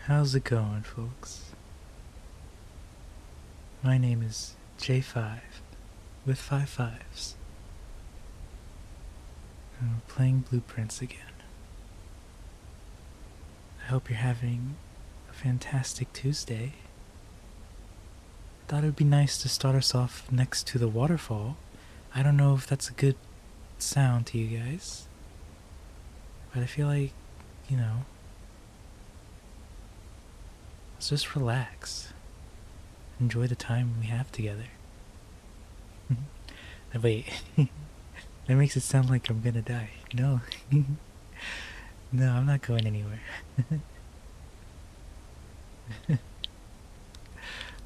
How's it going, folks? My name is J5 with 5 5s. And we're playing Blueprints again. I hope you're having a fantastic Tuesday. Thought it would be nice to start us off next to the waterfall. I don't know if that's a good sound to you guys, but I feel like, you know, let's just relax. Enjoy the time we have together. Wait, that makes it sound like I'm gonna die. No. No, I'm not going anywhere.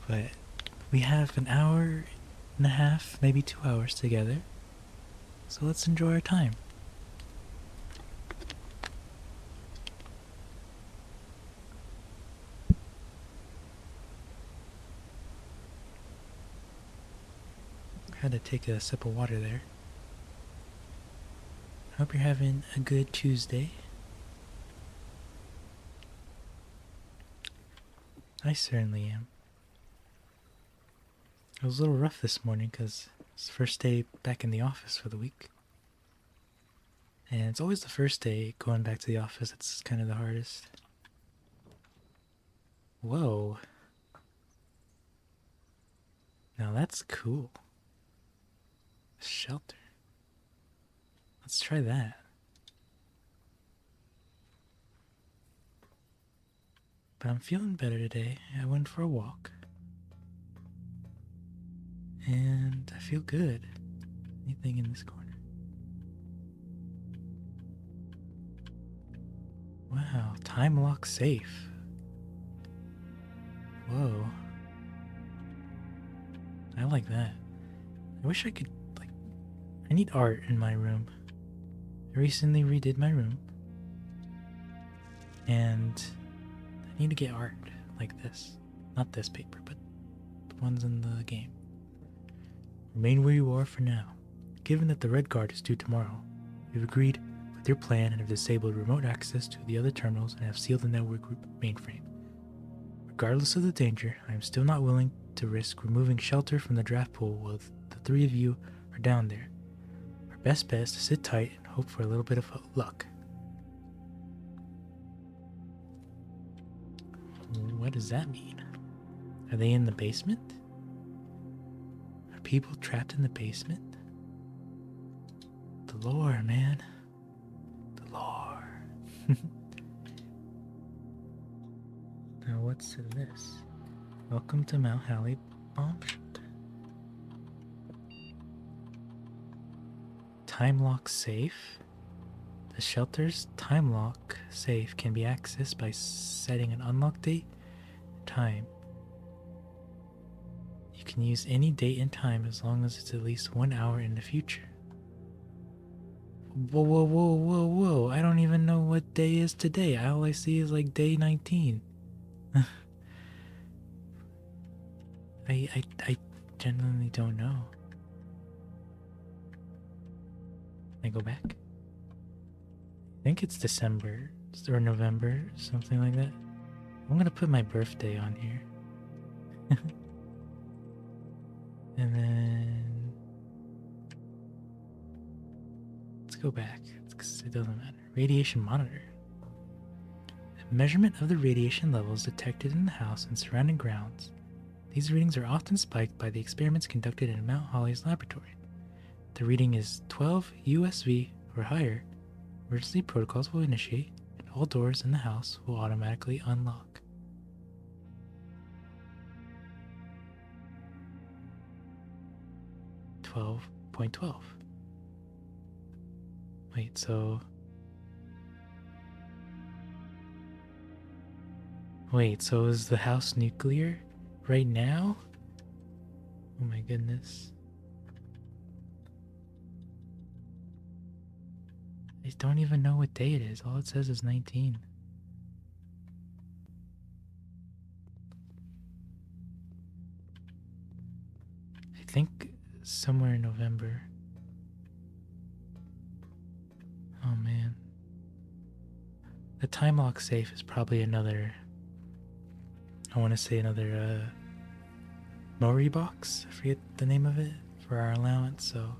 But we have an hour and a half, maybe 2 hours together. So let's enjoy our time. I had to take a sip of water there. Hope you're having a good Tuesday. I certainly am. It was a little rough this morning because it's the first day back in the office for the week. And it's always the first day going back to the office that's kind of the hardest. Whoa. Now that's cool. Shelter. Let's try that. But I'm feeling better today. I went for a walk. And I feel good. Anything in this corner? Wow, time lock safe. Whoa. I like that. I wish I could, like, I need art in my room. I recently redid my room. And I need to get art like this. Not this paper, but the ones in the game. Remain where you are for now. Given that the Red Guard is due tomorrow, we've agreed with your plan and have disabled remote access to the other terminals and have sealed the network group mainframe. Regardless of the danger, I am still not willing to risk removing shelter from the draft pool while the three of you are down there. Our best bet is to sit tight and hope for a little bit of luck. What does that mean? Are they in the basement? Are people trapped in the basement? The lore, man. The lore. Now what's this? Welcome to Mount Halley Bomb Shelter. Time lock safe. The shelter's time lock safe can be accessed by setting an unlock date and time. You can use any date and time as long as it's at least 1 hour in the future. Whoa, whoa, whoa, whoa, whoa. I don't even know what day is today. All I see is like day 19. I genuinely don't know. Can I go back? I think it's December or November, something like that. I'm gonna put my birthday on here. And then let's go back because it doesn't matter. Radiation monitor. A measurement of the radiation levels detected in the house and surrounding grounds. These readings are often spiked by the experiments conducted in Mount Holly's laboratory. The reading is 12 USV or higher. Emergency protocols will initiate, and all doors in the house will automatically unlock. .12. Wait, so... Wait, so is the house nuclear right now? Oh my goodness. I don't even know what day it is. All it says is 19. I think somewhere in November. Oh man. The time lock safe is probably another I want to say another Mori box. I forget the name of it for our allowance, so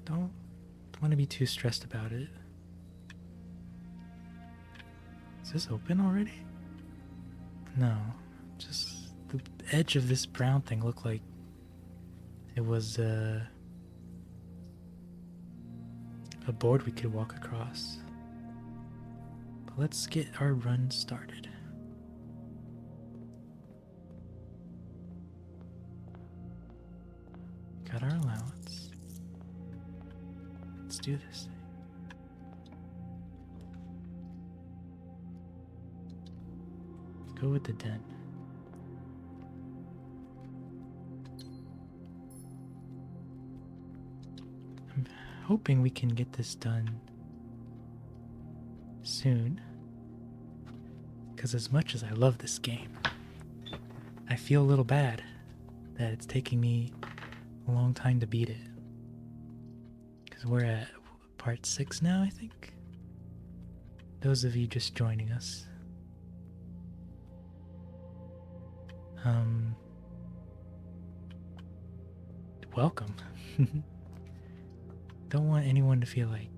don't want to be too stressed about it. Is this open already? No, just the edge of this brown thing looked like it was a board we could walk across. But let's get our run started. Got our allowance. Let's do this thing. Go with the den. I'm hoping we can get this done soon. Because as much as I love this game, I feel a little bad that it's taking me a long time to beat it. Because we're at part 6 now, I think. Those of you just joining us. Welcome. Don't want anyone to feel like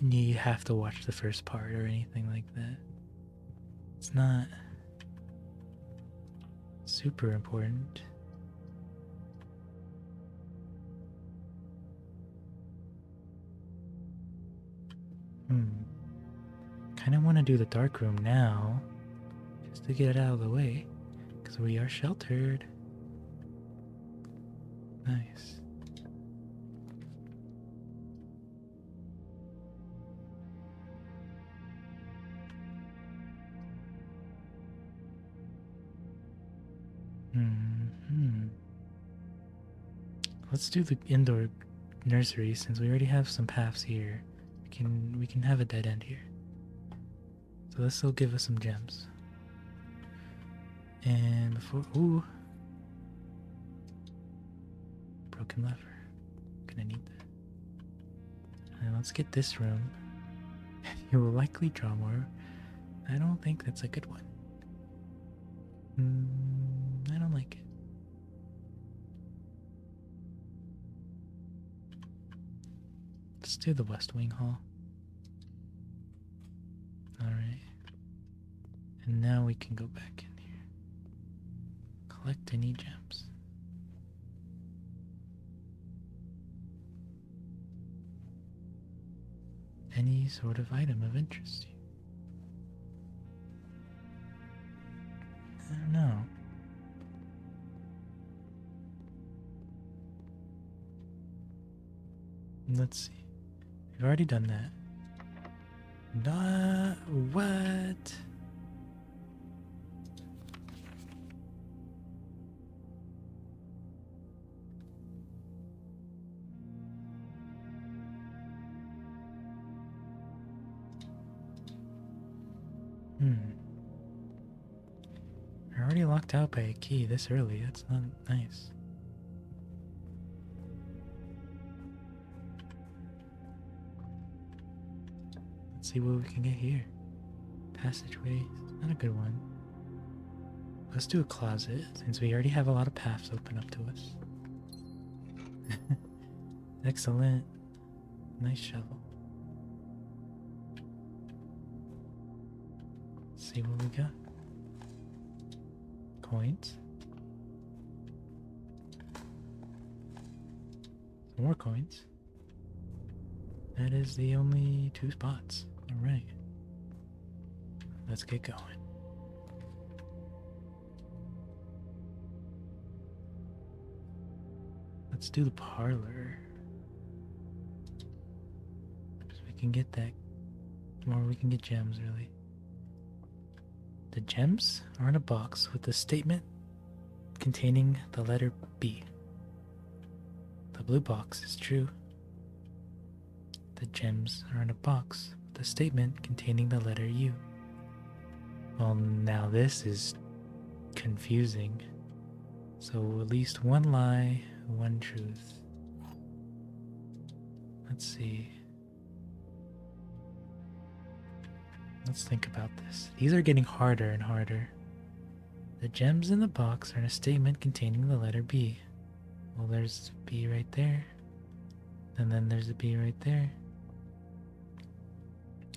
you have to watch the first part or anything like that. It's not super important. Kind of want to do the dark room now, just to get it out of the way, because we are sheltered. Nice. Let's do the indoor nursery since we already have some paths here. We can have a dead end here. So this will give us some gems. And before broken lever. Gonna need that. And let's get this room. You will likely draw more. I don't think that's a good one. I don't like it. Let's do the West Wing Hall. Alright. And now we can go back in here. Collect any gems. Any sort of item of interest to you. I don't know. Let's see. We've already done that. What? We're already locked out by a key this early. That's not nice. Let's see what we can get here. Passageways. Not a good one. Let's do a closet, since we already have a lot of paths open up to us. Excellent. Nice shovel. Let's see what we got. Coins. Some more coins. That is the only 2 spots. Alright. Let's get going. Let's do the parlor. So we can get that, or we can get gems, really. The gems are in a box with a statement containing the letter B. The blue box is true. The gems are in a box with a statement containing the letter U. Well, now this is confusing. So at least 1 lie, 1 truth. Let's see. Let's think about this. These are getting harder and harder. The gems in the box are in a statement containing the letter B. Well, there's B right there. And then there's a B right there.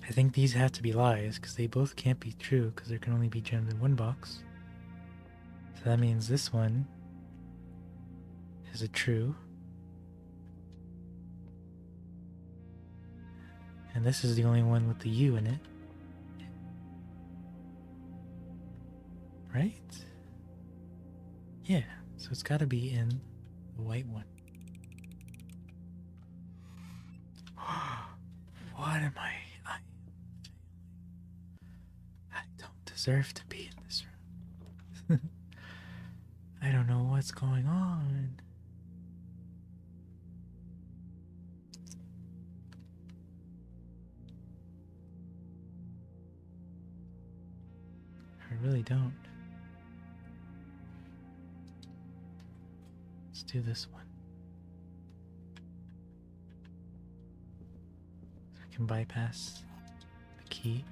I think these have to be lies, because they both can't be true, because there can only be gems in one box. So that means this one is a true. And this is the only one with the U in it. Right? Yeah, so it's gotta be in the white one. What am I don't deserve to be in this room. I don't know what's going on. I really don't. Let's do this one. So I can bypass the key.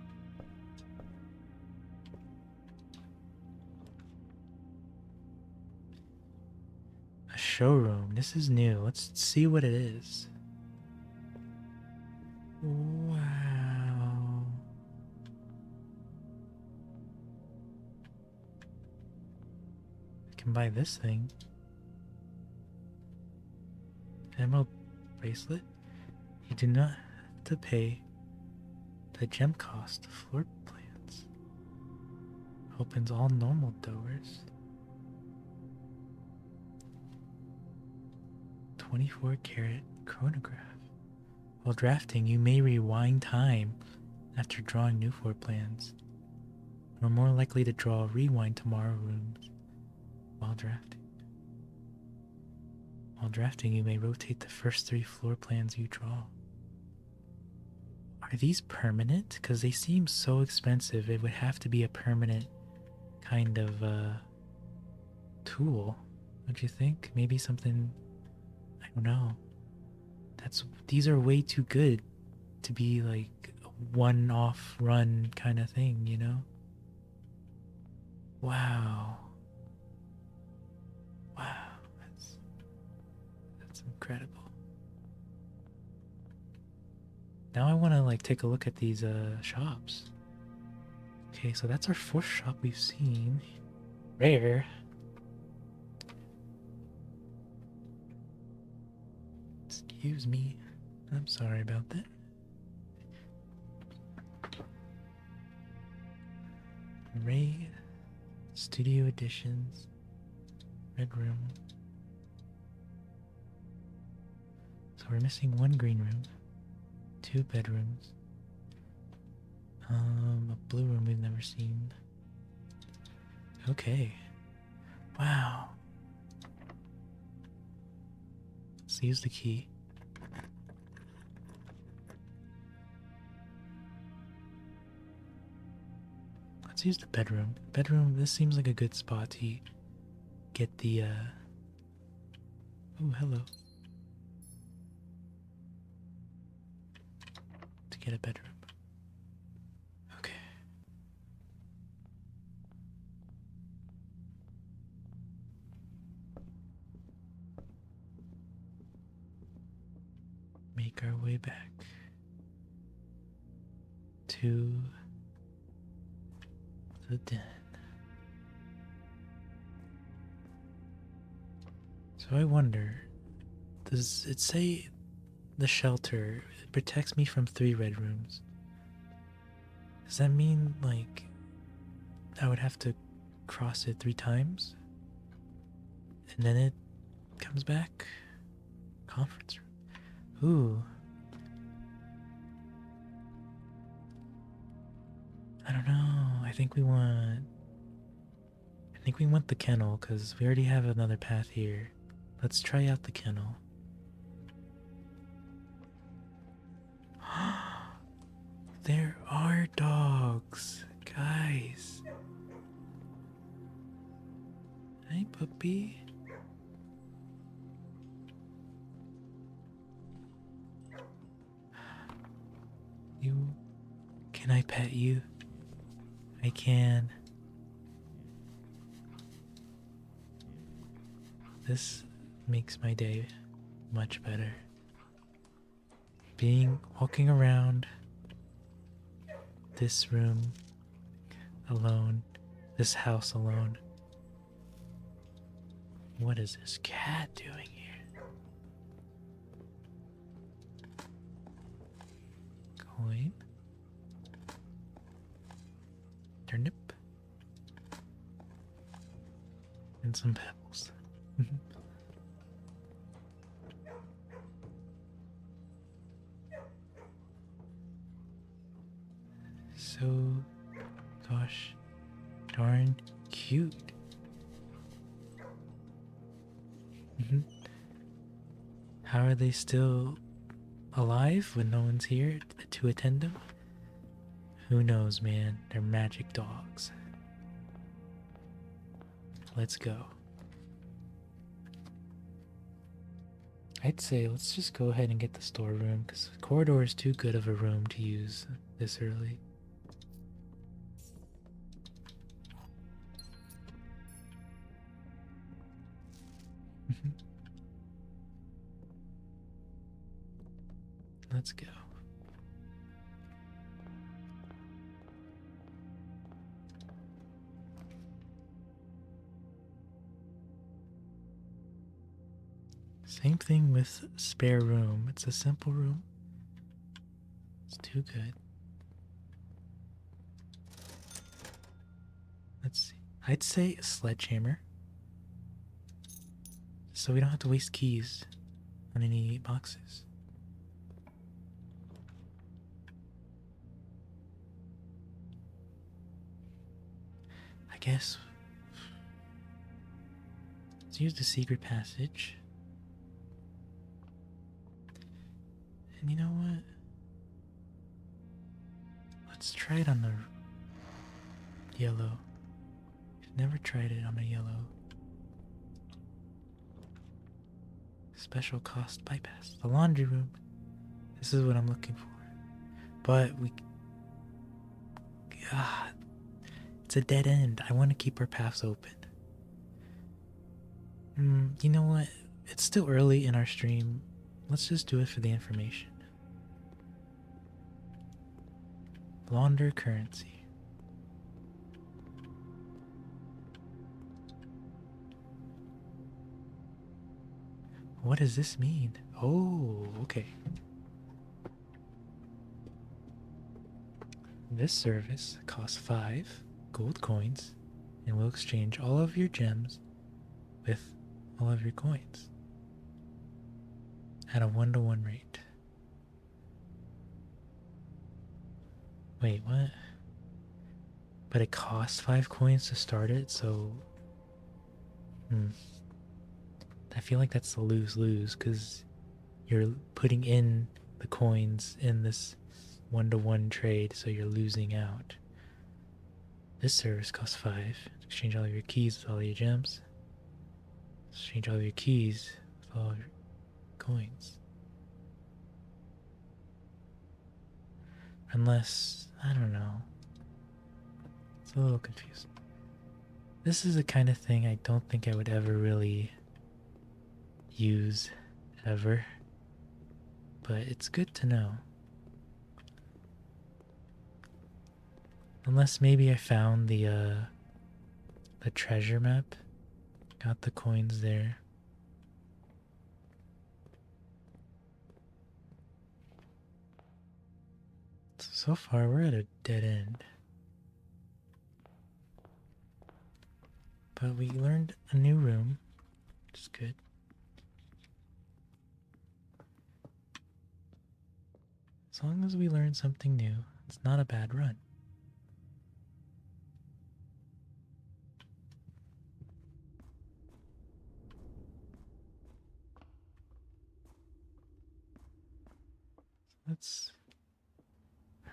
A showroom. This is new. Let's see what it is. Wow. I can buy this thing. Emerald bracelet. You do not have to pay the gem cost of floor plans. Opens all normal doors. 24-karat chronograph. While drafting, you may rewind time after drawing new floor plans. You are more likely to draw rewind tomorrow rooms while drafting. While drafting, you may rotate the first 3 floor plans you draw. Are these permanent? Because they seem so expensive. It would have to be a permanent kind of tool. Don't you think? Maybe something, I don't know. These are way too good to be like a one-off run kind of thing, you know? Wow. Wow, that's incredible. Now I want to like take a look at these shops. Okay, so that's our 4th shop we've seen. Rare. Excuse me. I'm sorry about that. Ray Studio Editions. Red room. So we're missing 1 green room. 2 bedrooms. A blue room we've never seen. Okay. Wow. Let's use the key. Let's use the bedroom. Bedroom, this seems like a good spot to get the, oh, hello. To get a bedroom. Okay. Make our way back to the den. So I wonder, does it say the shelter protects me from 3 red rooms? Does that mean like I would have to cross it 3 times and then it comes back? Conference room. Ooh. I don't know. I think we want the kennel because we already have another path here. Let's try out the kennel. There are dogs, guys. Hey, puppy. You Can I pet you? I can. This makes my day much better. Walking around this room alone, this house alone. What is this cat doing here? Coin. Turnip. And some pebbles. So, gosh, darn cute. How are they still alive when no one's here to attend them? Who knows, man? They're magic dogs. Let's go. I'd say let's just go ahead and get the storeroom because the corridor is too good of a room to use this early. Let's go. Same thing with spare room. It's a simple room. It's too good. Let's see. I'd say a sledgehammer. So we don't have to waste keys on any boxes. I guess let's use the secret passage. And you know what? Let's try it on the yellow. I've never tried it on a yellow. Special cost bypass. The laundry room. This is what I'm looking for. But God, it's a dead end. I want to keep our paths open. You know what? It's still early in our stream. Let's just do it for the information. Launder currency. What does this mean? Oh, okay. This service costs 5 gold coins and will exchange all of your gems with all of your coins at a 1-to-1 rate. Wait, what? But it costs 5 coins to start it, so I feel like that's a lose-lose because you're putting in the coins in this 1-to-1 trade, so you're losing out. This service costs 5. Exchange all of your keys with all your gems. Exchange all of your keys with all your coins. Unless, I don't know. It's a little confusing. This is the kind of thing I don't think I would ever really use, ever. But it's good to know. Unless maybe I found the treasure map. Got the coins there. So far, we're at a dead end. But we learned a new room, which is good. As long as we learn something new, it's not a bad run. Let's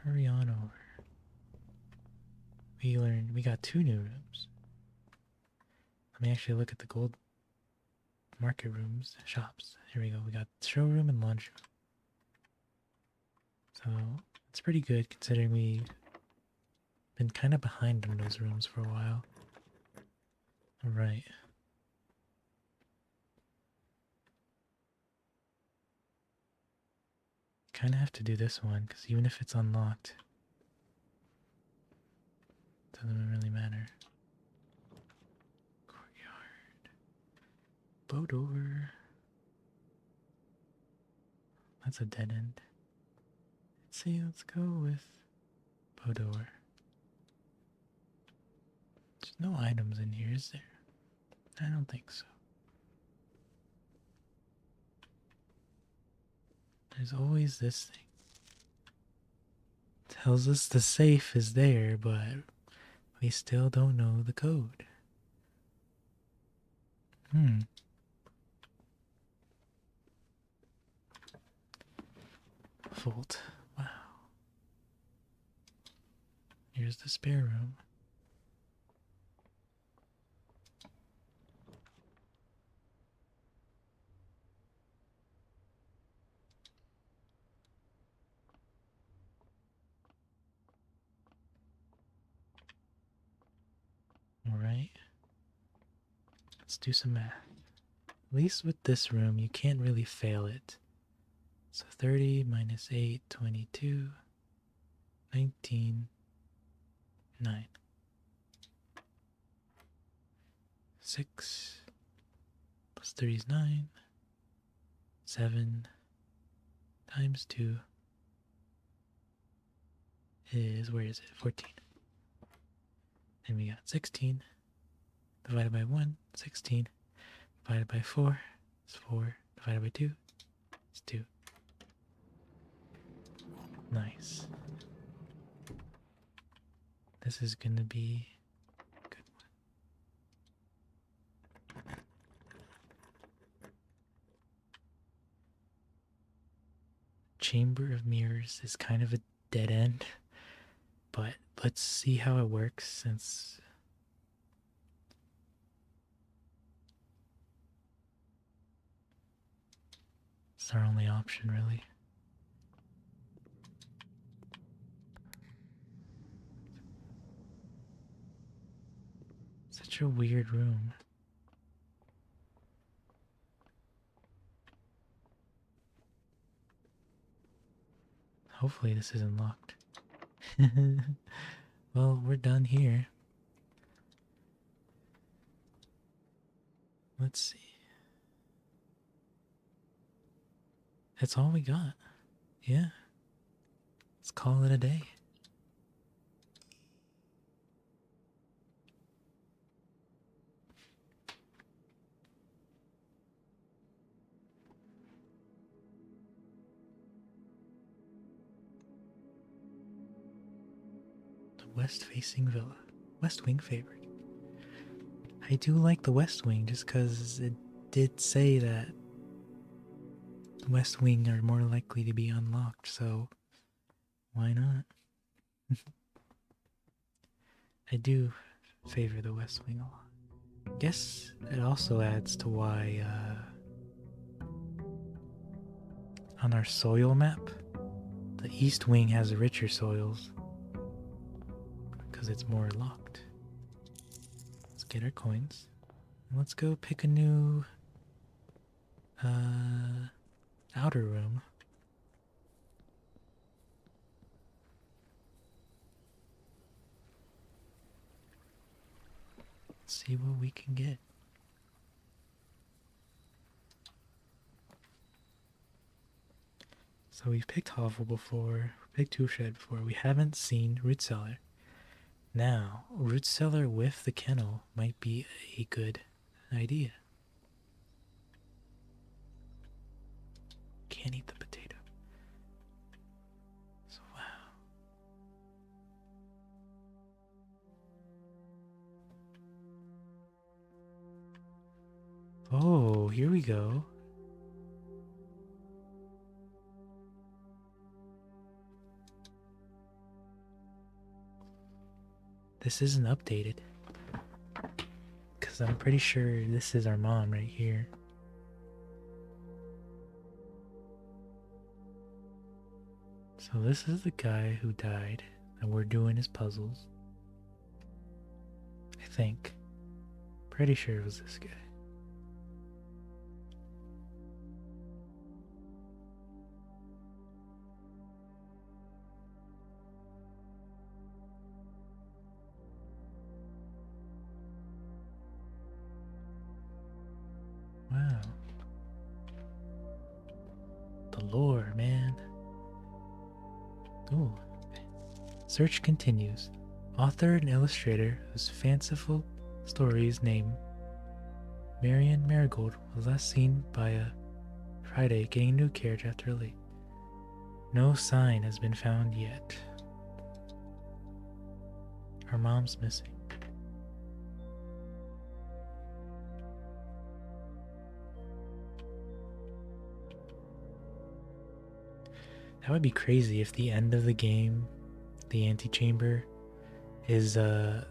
hurry on over. We got 2 new rooms. Let me actually look at the gold market rooms, shops. Here we go. We got showroom and laundry room. So it's pretty good considering we Been kind of behind in those rooms for a while. Alright. Kind of have to do this one, because even if it's unlocked, doesn't really matter. Courtyard. Boat over. That's a dead end. Let's see, let's go with boat over. There's no items in here, is there? I don't think so. There's always this thing. Tells us the safe is there, but we still don't know the code. Vault. Wow. Here's the spare room. Alright. Let's do some math. At least with this room, you can't really fail it. So 30 minus 8, 22, 19, 9. 6 plus 3 is 9. 7 times 2 is, where is it? 14. And we got 16 divided by 1, 16 divided by 4 is 4 divided by 2 is 2. Nice. This is gonna be a good one. Chamber of Mirrors is kind of a dead end, but let's see how it works since it's our only option, really. Such a weird room. Hopefully this isn't locked. Well, we're done here. Let's see. That's all we got. Yeah. Let's call it a day. The west-facing villa. West Wing favorite. I do like the West Wing just because it did say that the West Wing are more likely to be unlocked, so why not? I do favor the West Wing a lot. Guess it also adds to why on our soil map, the East Wing has richer soils because it's more locked. Let's get our coins. Let's go pick a new outer room. Let's see what we can get. So we've picked Hovel before, we picked Toolshed before. We haven't seen Root Cellar. Now, Root Cellar with the kennel might be a good idea. Can't eat the potato. So, wow. Oh, here we go. This isn't updated. Because I'm pretty sure this is our mom right here. So this is the guy who died, and we're doing his puzzles. I think. Pretty sure it was this guy. Wow. The lore, man. Ooh. Search continues. Author and illustrator whose fanciful stories named Marion Marigold was last seen by a Friday getting a new carriage after late. No sign has been found yet. Her mom's missing. That would be crazy if the end of the game, the antechamber, is her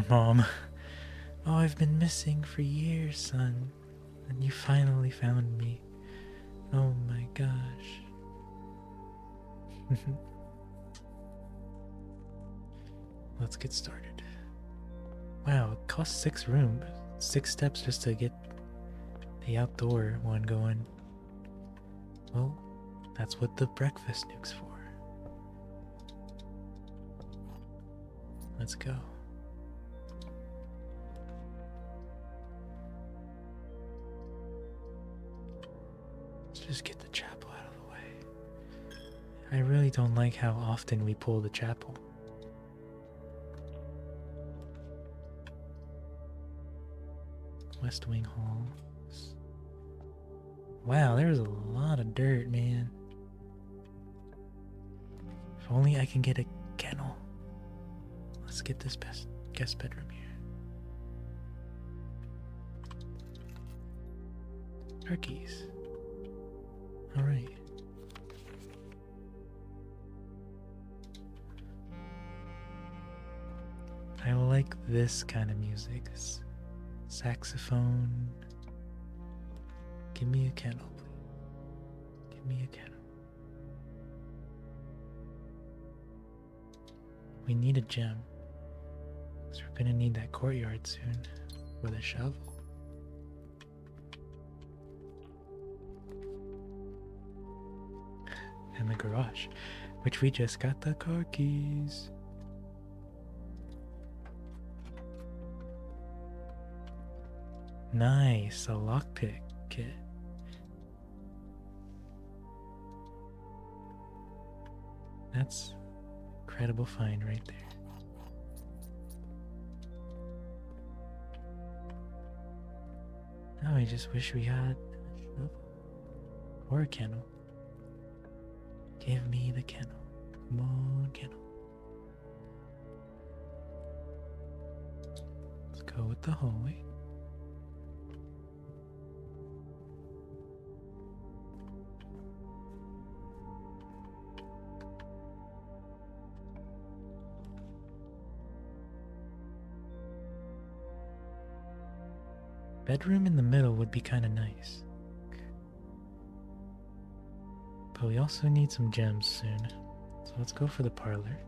mom. Oh, I've been missing for years, son, and you finally found me. Oh my gosh. Let's get started. Wow, it costs 6 rooms, 6 steps just to get the outdoor one going. Well, that's what the breakfast nuke's for. Let's go. Let's just get the chapel out of the way. I really don't like how often we pull the chapel. West Wing Hall. Wow, there's a lot of dirt, man. If only I can get a kennel. Let's get this guest bedroom here. Turkeys. Alright. I like this kind of music. Saxophone. Give me a kennel, please. Give me a kennel. We need a gem. Because we're gonna need that courtyard soon. With a shovel. And the garage. Which we just got the car keys. Nice, a lockpick kit. That's incredible find right there. Now I just wish we had a shovel or a kennel. Give me the kennel. Come on, kennel. Let's go with the hallway. Bedroom in the middle would be kind of nice. But we also need some gems soon. So let's go for the parlor.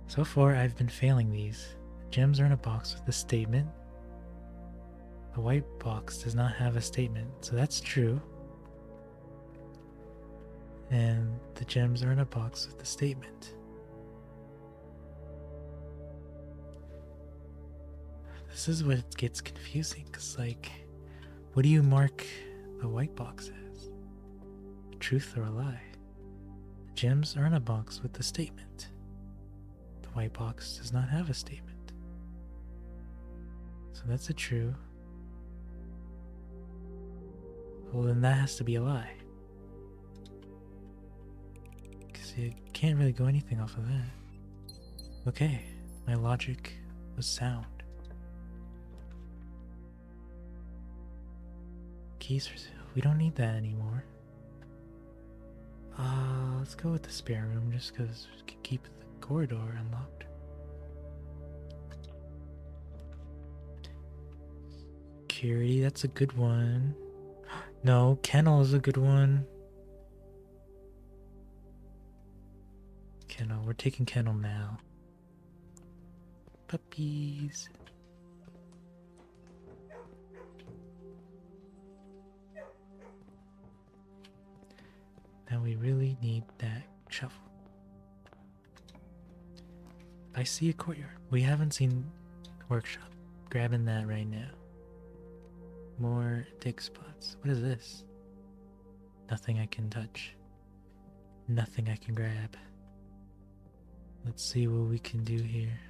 So far, I've been failing these. The gems are in a box with a statement. The white box does not have a statement, so that's true. And the gems are in a box with a statement. This is what gets confusing, because, like, what do you mark the white box as? Truth or a lie? The gems are in a box with a statement. The white box does not have a statement. So that's a true. Well, then that has to be a lie. Because you can't really go anything off of that. Okay, my logic was sound. Keys for sale. We don't need that anymore. Let's go with the spare room just because we can keep the corridor unlocked. Security, that's a good one. No, kennel is a good one. Kennel, we're taking kennel now. Puppies. Now we really need that shovel. I see a courtyard. We haven't seen a workshop. Grabbing that right now. More dig spots. What is this? Nothing I can touch. Nothing I can grab. Let's see what we can do here.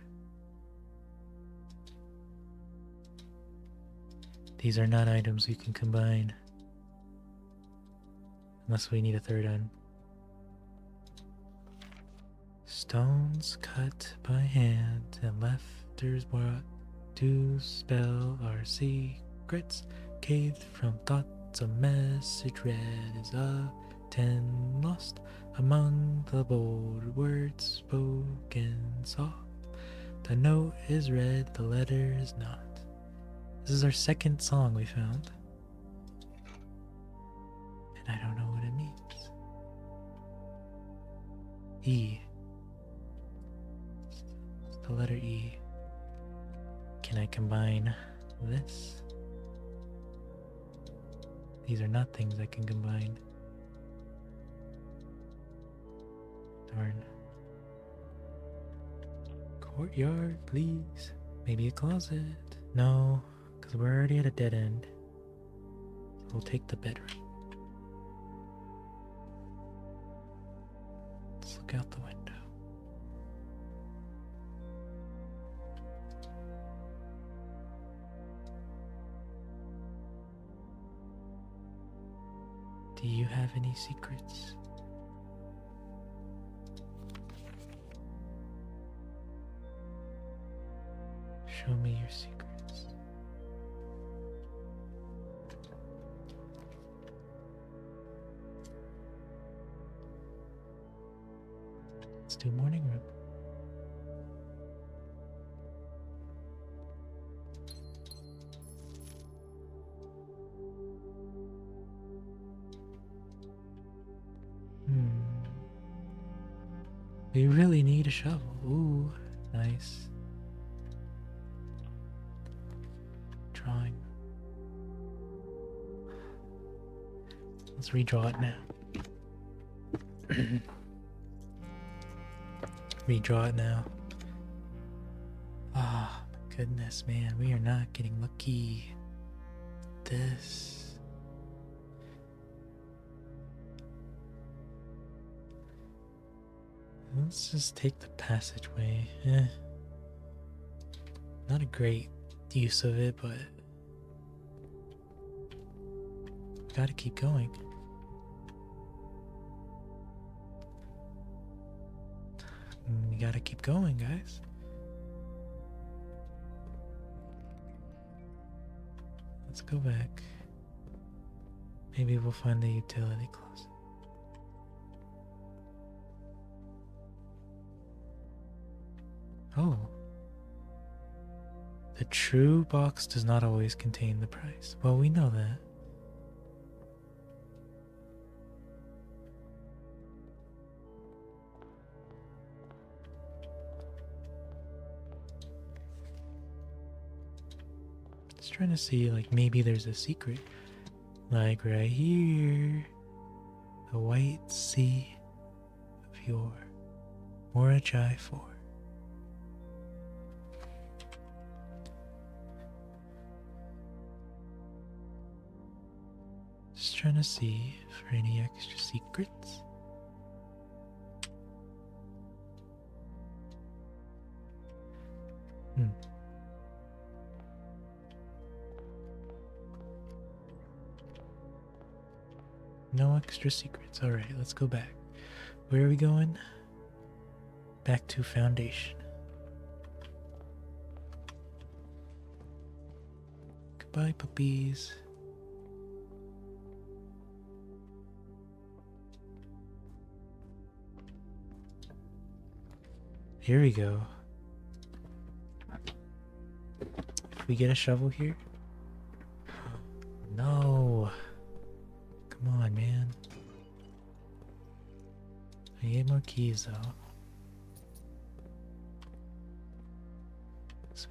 These are not items we can combine. Unless we need a third one. Stones cut by hand and lefters brought to spell our secrets. Caved from thoughts, a message read is a 10 lost among the bold words spoken soft. The note is read, the letter is not. This is our second song we found. And I don't know what it means. E. It's the letter E. Can I combine this? These are not things I can combine. Darn. Courtyard, please. Maybe a closet. No, because we're already at a dead end. So we'll take the bedroom. Let's look out the window. Do you have any secrets? Show me your secrets. Let's do morning room. We really need a shovel. Ooh, nice. Drawing. Let's redraw it now. Redraw it now. Ah, my goodness, man. We are not getting lucky. This. Let's just take the passageway. Not a great use of it, but gotta keep going. We gotta keep going, guys. Let's go back. Maybe we'll find the utility closet. Oh. The true box does not always contain the price. Well, we know that. Just trying to see, like, maybe there's a secret. Like right here. The white sea of your Morajai 4. Just trying to see for any extra secrets. No extra secrets. Alright, let's go back. Where are we going? Back to Foundation. Goodbye, puppies. Here we go. If we get a shovel here. No. Come on, man. I need more keys, though.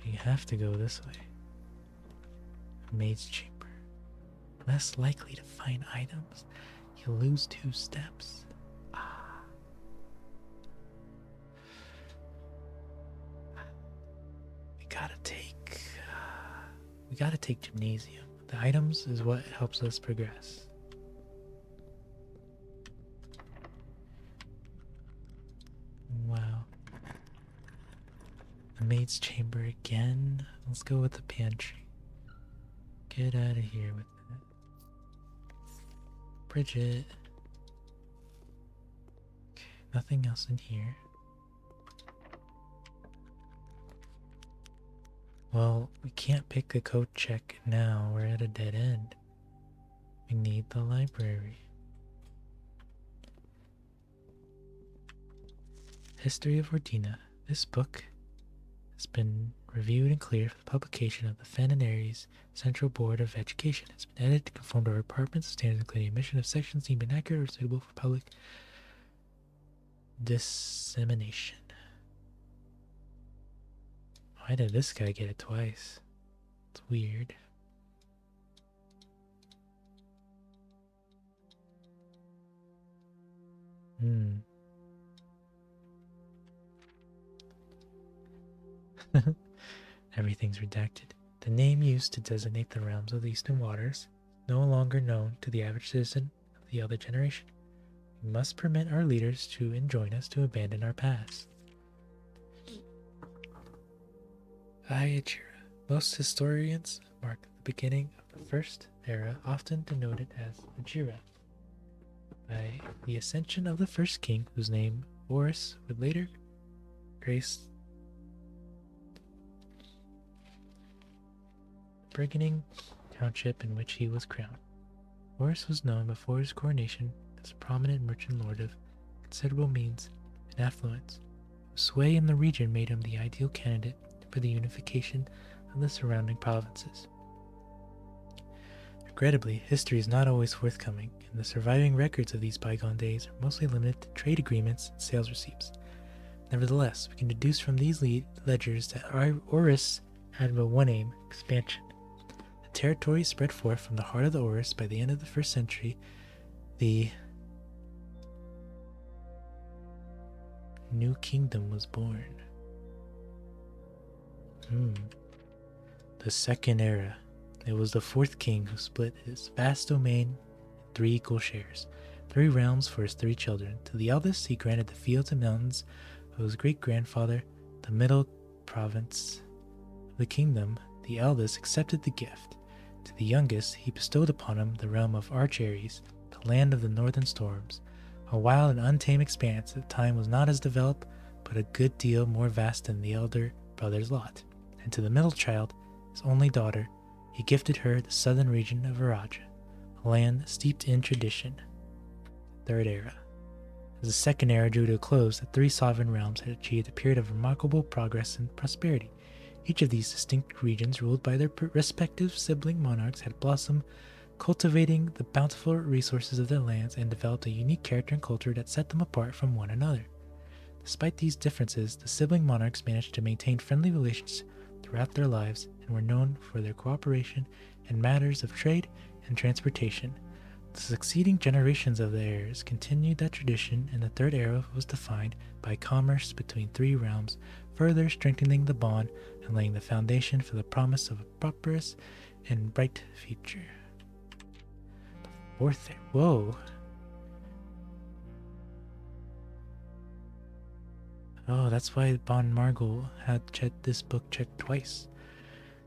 We have to go this way. Maid's chamber. Less likely to find items. You lose 2 steps. We gotta take gymnasium. The items is what helps us progress. Wow. The maid's chamber again. Let's go with the pantry. Get out of here with that. Bridget. Okay, nothing else in here. Well, we can't pick a code check now. We're at a dead end. We need the library. History of Ordina. This book has been reviewed and cleared for the publication of the Fen and Ares Central Board of Education. It's been edited to conform to our department's standards, including omission of sections deemed inaccurate or suitable for public dissemination. Why did this guy get it twice? It's weird. Everything's redacted. The name used to designate the realms of the Eastern Waters, no longer known to the average citizen of the elder generation. We must permit our leaders to enjoin us to abandon our past. Ayachira. Most historians mark the beginning of the first era, often denoted as Ajira, by the ascension of the first king, whose name Horus would later grace the Briganing township in which he was crowned. Horus was known before his coronation as a prominent merchant lord of considerable means and affluence. His sway in the region made him the ideal candidate for the unification of the surrounding provinces. Regrettably, history is not always forthcoming, and the surviving records of these bygone days are mostly limited to trade agreements and sales receipts. Nevertheless, we can deduce from these ledgers that Horus had but one aim: expansion. The territory spread forth from the heart of the Horus. By the end of the 1st century, the new kingdom was born. The second era. It was the 4th king who split his vast domain in 3 equal shares, 3 realms for his 3 children. To the eldest he granted the fields and mountains of his great-grandfather, the middle province of the kingdom. The eldest accepted the gift. To the youngest he bestowed upon him the realm of Arch-Ares, the land of the northern storms. A wild and untamed expanse at the time was not as developed, but a good deal more vast than the elder brother's lot. And to the middle child, his only daughter, he gifted her the southern region of Viraja, a land steeped in tradition. 3rd era. As the 2nd era drew to a close, the 3 sovereign realms had achieved a period of remarkable progress and prosperity. Each of these distinct regions, ruled by their respective sibling monarchs, had blossomed, cultivating the bountiful resources of their lands, and developed a unique character and culture that set them apart from one another. Despite these differences, the sibling monarchs managed to maintain friendly relations throughout their lives and were known for their cooperation in matters of trade and transportation. The succeeding generations of the heirs continued that tradition, and the 3rd era was defined by commerce between 3 realms, further strengthening the bond and laying the foundation for the promise of a prosperous and bright future. The 4th era. Whoa. Oh, that's why Bon Margul had this book checked twice.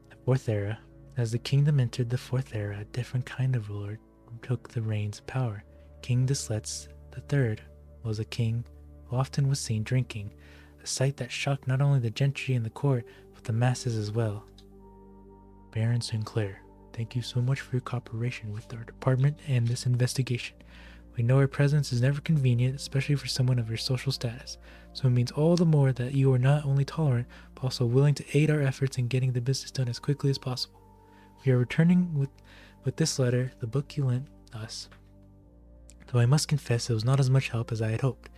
The 4th era. As the kingdom entered the 4th era, a different kind of ruler took the reins of power. King Disletz III was a king who often was seen drinking, a sight that shocked not only the gentry and the court, but the masses as well. Baron Sinclair, thank you so much for your cooperation with our department and this investigation. We know our presence is never convenient, especially for someone of your social status, so it means all the more that you are not only tolerant, but also willing to aid our efforts in getting the business done as quickly as possible. We are returning with this letter, the book you lent us, though I must confess it was not as much help as I had hoped.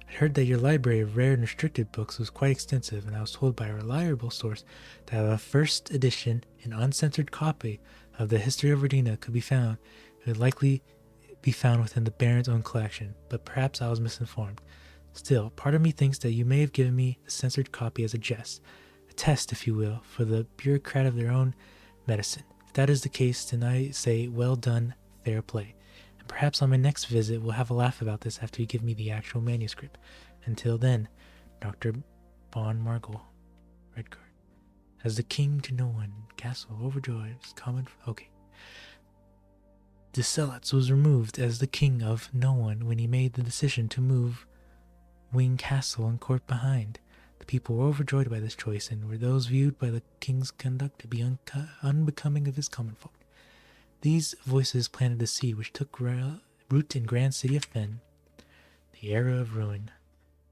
I heard that your library of rare and restricted books was quite extensive, and I was told by a reliable source that a first edition and uncensored copy of the history of Verdina could be found. It would likely be found within the Baron's own collection, but perhaps I was misinformed. Still, part of me thinks that you may have given me the censored copy as a jest, a test, if you will, for the bureaucrat of their own medicine. If that is the case, then I say, well done, fair play. And perhaps on my next visit we'll have a laugh about this after you give me the actual manuscript. Until then, Dr. Bon Margle, Redguard. As the king to no one, castle overjoyed is common. Okay. Desellats was removed as the king of no one when he made the decision to move Wing Castle and court behind. The people were overjoyed by this choice, and were those viewed by the king's conduct to be unbecoming of his common folk. These voices planted the seed which took root in grand city of Fen, the era of ruin.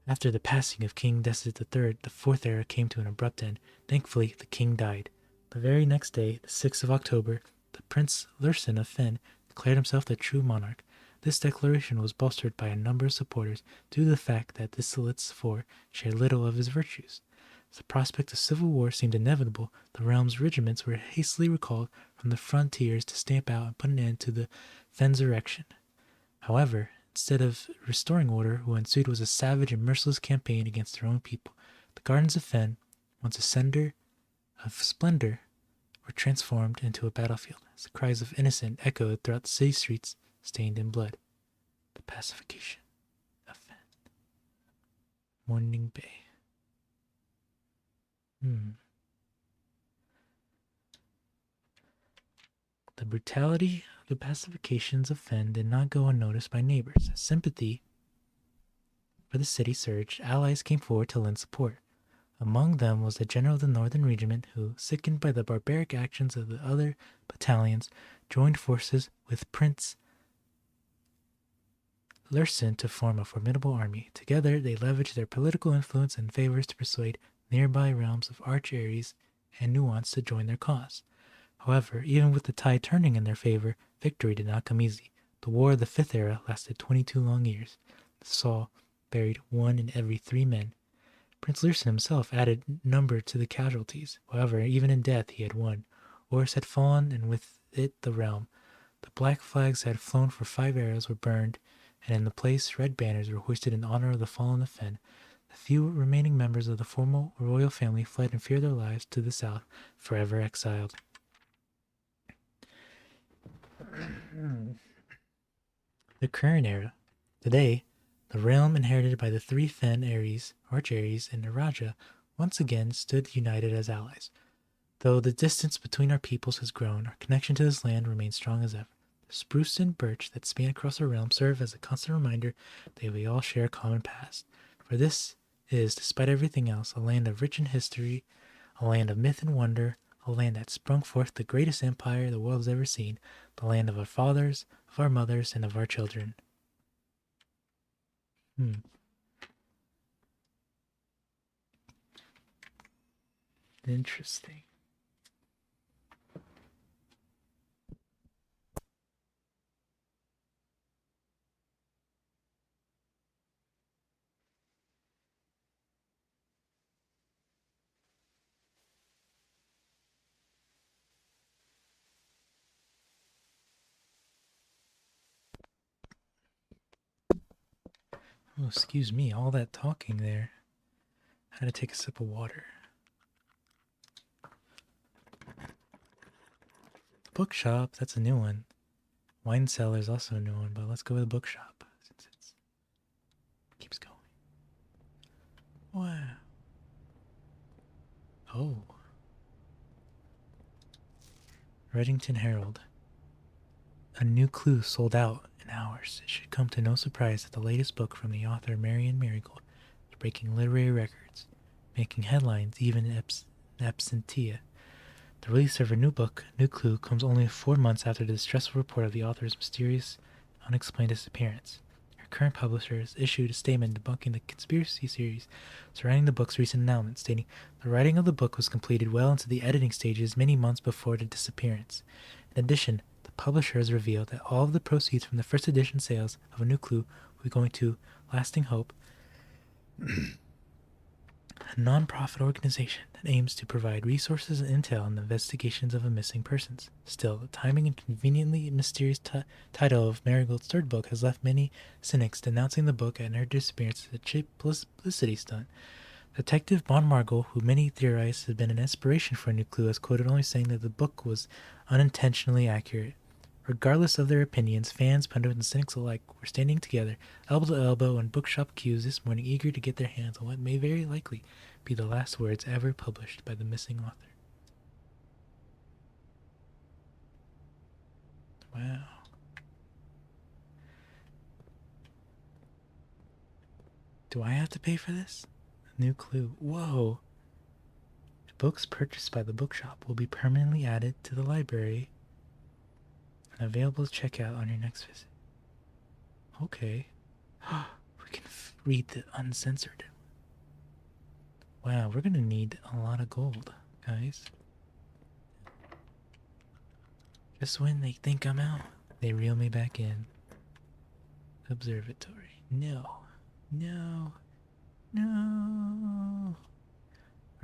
After the passing of King Desit III, the fourth era came to an abrupt end. Thankfully, the king died. The very next day, the 6th of October, the Prince Lursen of Fen declared himself the true monarch. This declaration was bolstered by a number of supporters due to the fact that the Silits IV shared little of his virtues. As the prospect of civil war seemed inevitable, the realm's regiments were hastily recalled from the frontiers to stamp out and put an end to the Fensurrection. However, instead of restoring order, what ensued was a savage and merciless campaign against their own people. The gardens of Fen, once a center of splendor, were transformed into a battlefield, as the cries of innocent echoed throughout the city streets stained in blood. The pacification of Fen. Morning Bay. The brutality of the pacifications of Fen did not go unnoticed by neighbors. As sympathy for the city surged, allies came forward to lend support. Among them was the general of the Northern Regiment who, sickened by the barbaric actions of the other battalions, joined forces with Prince Lursen to form a formidable army. Together, they leveraged their political influence and favors to persuade nearby realms of Arch-Ares and Nuance to join their cause. However, even with the tide turning in their favor, victory did not come easy. The War of the Fifth Era lasted 22 long years. The Saul buried 1 in every 3 men. Prince Lursen himself added number to the casualties. However, even in death he had won. Oris had fallen, and with it the realm. The black flags that had flown for 5 eras were burned, and in the place red banners were hoisted in honor of the fallen of Fen. The few remaining members of the former royal family fled and feared their lives to the south, forever exiled. The current era. Today, the realm inherited by the 3 Fen Ares, Arch-Ares, and Naraja once again stood united as allies. Though the distance between our peoples has grown, our connection to this land remains strong as ever. The spruce and birch that span across our realm serve as a constant reminder that we all share a common past. For this is, despite everything else, a land of rich in history, a land of myth and wonder, a land that sprung forth the greatest empire the world has ever seen, the land of our fathers, of our mothers, and of our children. Interesting. Oh, excuse me, all that talking there. I had to take a sip of water. Bookshop, that's a new one. Wine cellar is also a new one, but let's go with the bookshop since it keeps going. Wow. Oh. Reddington Herald. A new clue sold out in hours. It should come to no surprise that the latest book from the author Marion Marigold is breaking literary records, making headlines even in absentia. The release of her new book, New Clue, comes only 4 months after the distressful report of the author's mysterious, unexplained disappearance. Her current publisher has issued a statement debunking the conspiracy theories surrounding the book's recent announcement, stating the writing of the book was completed well into the editing stages many months before the disappearance. In addition, the publisher has revealed that all of the proceeds from the first edition sales of A New Clue will be going to Lasting Hope, A non-profit organization that aims to provide resources and intel on the investigations of missing persons. Still, the timing and conveniently mysterious title of Marigold's third book has left many cynics denouncing the book and her disappearance as a cheap publicity stunt. Detective Bon Margot, who many theorize has been an inspiration for a new clue, has quoted only saying that the book was unintentionally accurate. Regardless of their opinions, fans, pundits, and cynics alike were standing together, elbow to elbow, in bookshop queues this morning, eager to get their hands on what may very likely be the last words ever published by the missing author. Wow. Do I have to pay for this? A new clue. Whoa. Books purchased by the bookshop will be permanently added to the library and available to check out on your next visit. Okay. We can read the uncensored. Wow, we're gonna need a lot of gold, guys. Just when they think I'm out, they reel me back in. Observatory. No. No. No.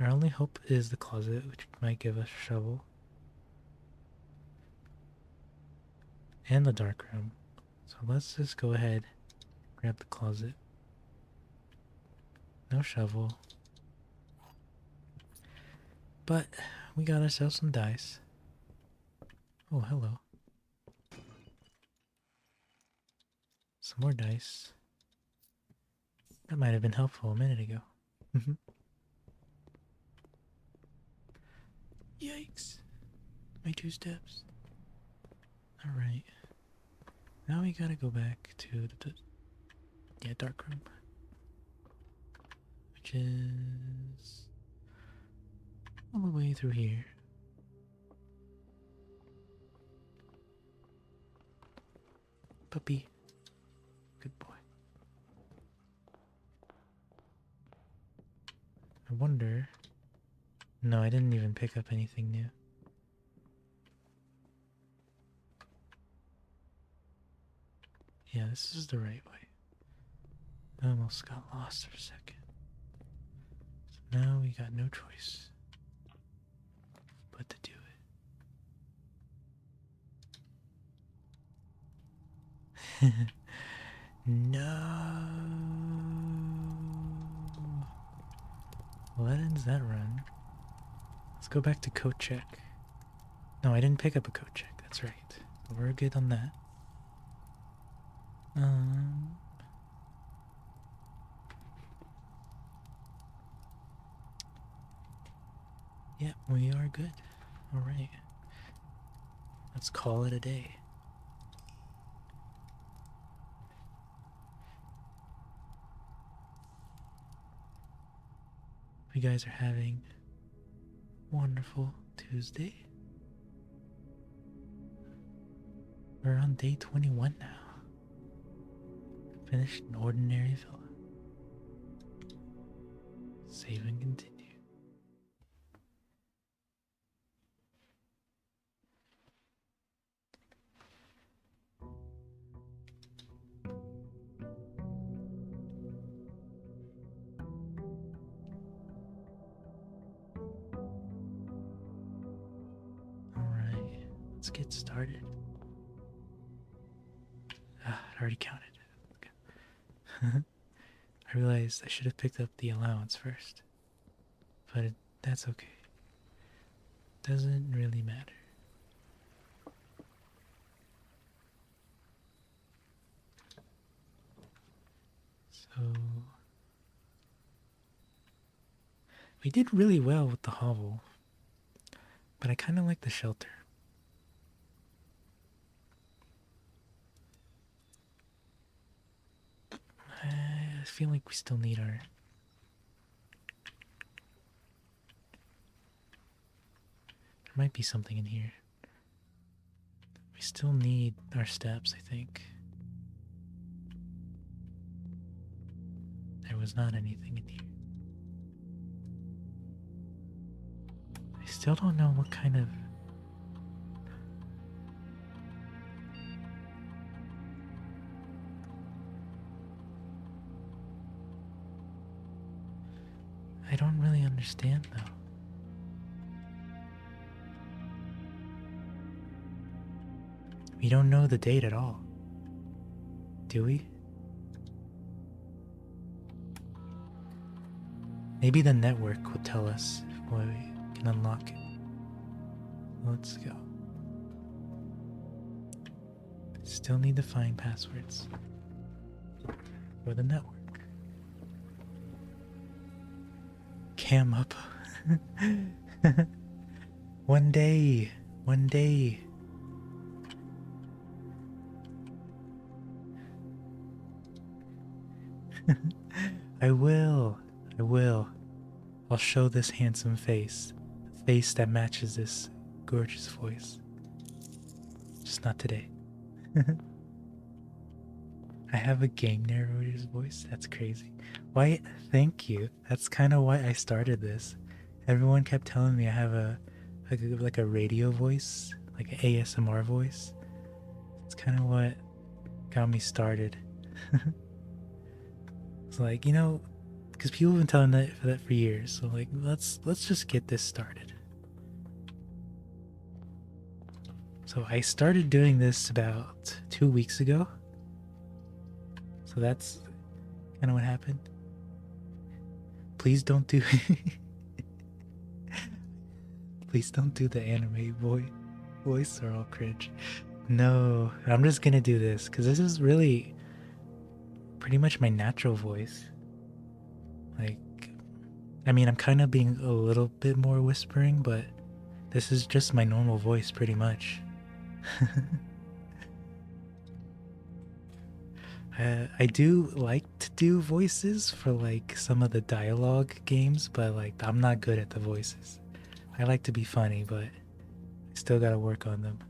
Our only hope is the closet, which might give us a shovel. And the dark room. So let's just go ahead, grab the closet. No shovel. But we got ourselves some dice. Oh, hello. Some more dice. That might have been helpful a minute ago. Yikes. My 2 steps. Alright. Now we gotta go back to the dark room. Which is all the way through here. Puppy. Good boy. I wonder... No, I didn't even pick up anything new. Yeah, this is the right way. I almost got lost for a second. So now we got no choice but to do it. No. Well, that ends that run. Let's go back to coat check. No, I didn't pick up a coat check. That's right. We're good on that. Yeah, we are good. Alright. Let's call it a day. You guys are having a wonderful Tuesday. We're on day 21 now. Finished an ordinary villa. Save and continue. Alright, let's get started. It already counted. Okay. I realized I should have picked up the allowance first. But that's okay. Doesn't really matter. So... we did really well with the hovel. But I kind of like the shelter. I feel like we still need our... there might be something in here. We still need our steps, I think. There was not anything in here. I still don't know what kind of... I don't really understand though. We don't know the date at all. Do we? Maybe the network will tell us if we can unlock it. Let's go. Still need to find passwords for the network. Cam up. One day. One day. I will. I will. I'll show this handsome face. A face that matches this gorgeous voice. Just not today. I have a game narrator's voice? That's crazy. Why, thank you. That's kind of why I started this. Everyone kept telling me I have like a radio voice, like an ASMR voice. It's kind of what got me started. It's like, you know, because people have been telling that for years. So like, let's just get this started. So I started doing this about 2 weeks ago. So that's kind of what happened. Please don't do please don't do the anime voice or I'll cringe. No, I'm just gonna do this because this is really pretty much my natural voice. Like, I mean, I'm kind of being a little bit more whispering, but this is just my normal voice pretty much. I do like to do voices for like some of the dialogue games, but like I'm not good at the voices. I like to be funny, but I still gotta work on them.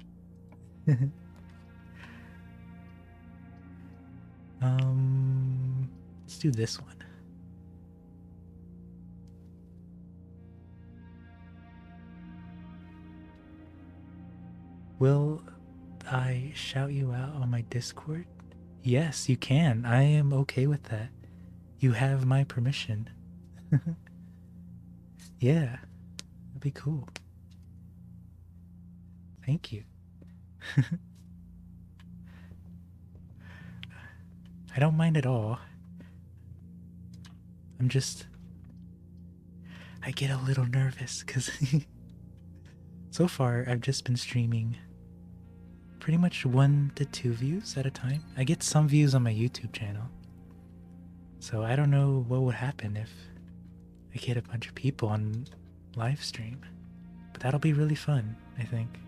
Let's do this one. Will I shout you out on my Discord? Yes, you can. I am okay with that. You have my permission. Yeah, that'd be cool. Thank you. I don't mind at all. I get a little nervous because so far I've just been streaming pretty much 1 to 2 views at a time. I get some views on my YouTube channel. So I don't know what would happen if I get a bunch of people on live stream. But that'll be really fun, I think.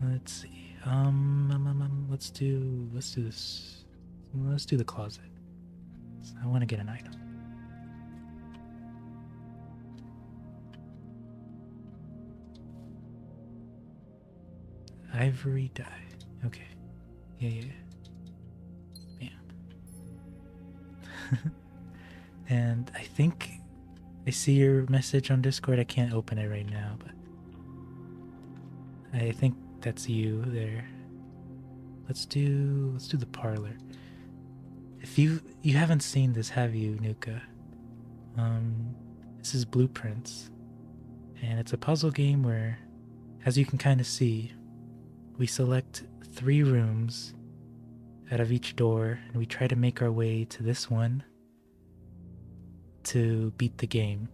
Let's see. Let's do this. Let's do the closet. I want to get an item. Ivory dye. Okay. Yeah. Bam. And I think I see your message on Discord. I can't open it right now, but I think that's you there. Let's do the parlor. If you haven't seen this, have you, Nuka? This is Blueprints, and it's a puzzle game where, as you can kind of see, we select 3 rooms out of each door, and we try to make our way to this one to beat the game.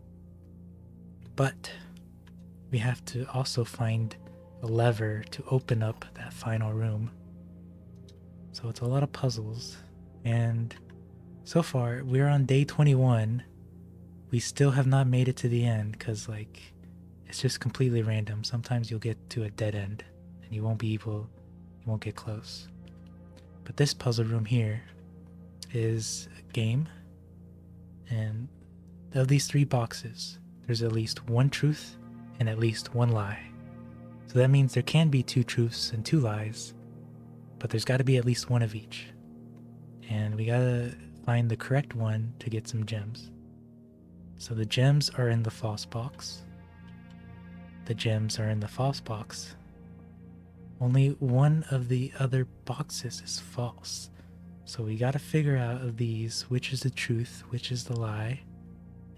But we have to also find a lever to open up that final room. So it's a lot of puzzles, and so far we're on day 21. We still have not made it to the end because like it's just completely random. Sometimes you'll get to a dead end and you won't get close. But this puzzle room here is a game, and of these 3 boxes there's at least 1 truth and at least 1 lie. So that means there can be 2 truths and 2 lies, but there's got to be at least 1 of each. And we gotta find the correct one to get some gems. So the gems are in the false box. The gems are in the false box. Only one of the other boxes is false. So we gotta figure out of these which is the truth, which is the lie,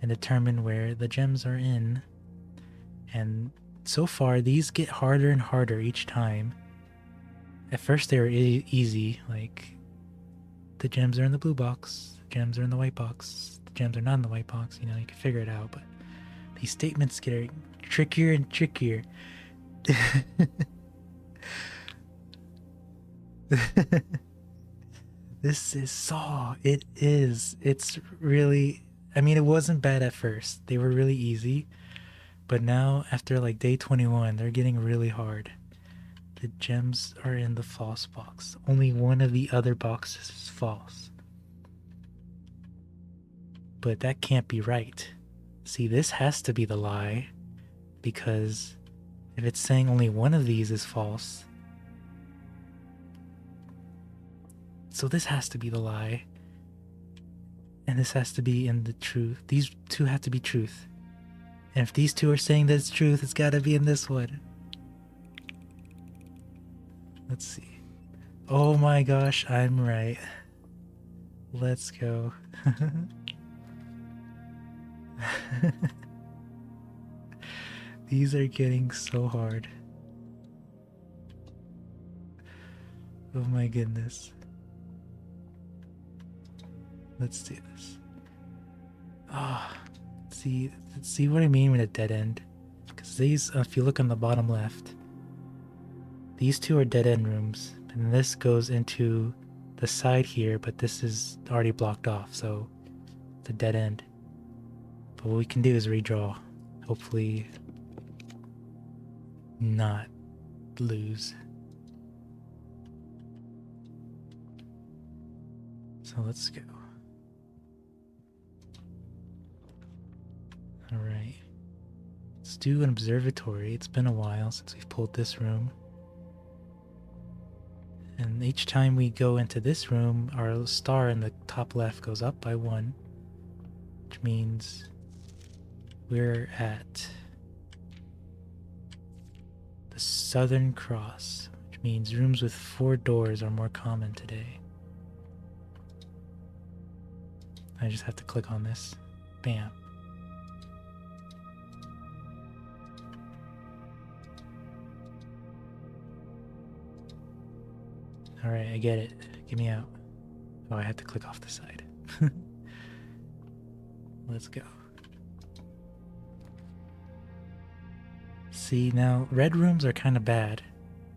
and determine where the gems are in. And so far, these get harder and harder each time. At first, they were easy, like the gems are in the blue box, the gems are in the white box, the gems are not in the white box. You know, you can figure it out, but these statements get trickier and trickier. This is Saw. It is. It's really. I mean, it wasn't bad at first. They were really easy. But now, after like day 21, they're getting really hard. The gems are in the false box. Only one of the other boxes is false. But that can't be right. See, this has to be the lie. Because if it's saying only one of these is false, so this has to be the lie. And this has to be in the truth. These two have to be truth. And if these two are saying that it's truth, it's gotta be in this one. Let's see. Oh my gosh, I'm right. Let's go. These are getting so hard. Oh my goodness. Let's do this. Ah, see what I mean with a dead end? Because these, if you look on the bottom left, these two are dead end rooms, and this goes into the side here, but this is already blocked off, so it's a dead end. But what we can do is redraw. Hopefully not lose. So let's go. Alright. Let's do an observatory. It's been a while since we've pulled this room. And each time we go into this room, our star in the top left goes up by 1. Which means we're at the Southern Cross. Which means rooms with 4 doors are more common today. I just have to click on this. Bam. Alright, I get it. Get me out. Oh, I had to click off the side. Let's go. See, now, red rooms are kind of bad,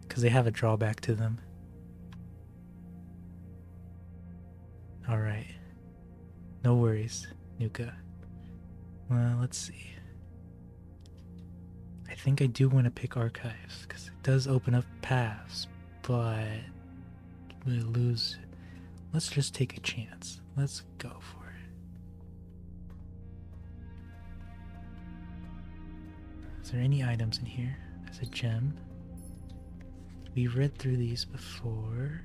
because they have a drawback to them. Alright. No worries, Nuka. Well, let's see. I think I do want to pick archives, because it does open up paths, but we lose. Let's just take a chance. Let's go for it. Is there any items in here? There's a gem. We read through these before.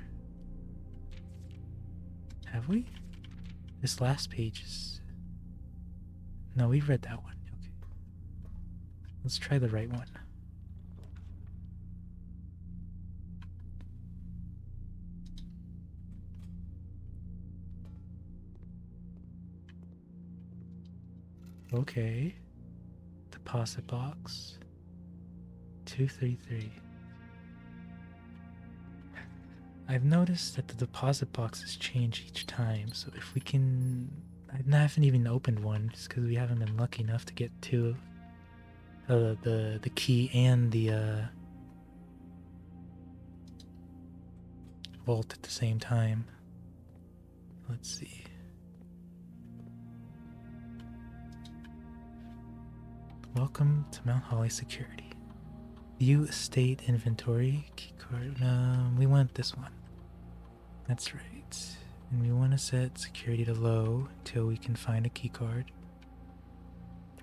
Have we? This last page is... No, we've read that one. Okay. Let's try the right one. Okay. Deposit box. 233. I've noticed that the deposit boxes change each time, so if we can... I haven't even opened one, just because we haven't been lucky enough to get two. The key and the vault at the same time. Let's see. Welcome to Mount Holly Security. View estate inventory. Keycard. We want this one. That's right. And we want to set security to low till we can find a keycard.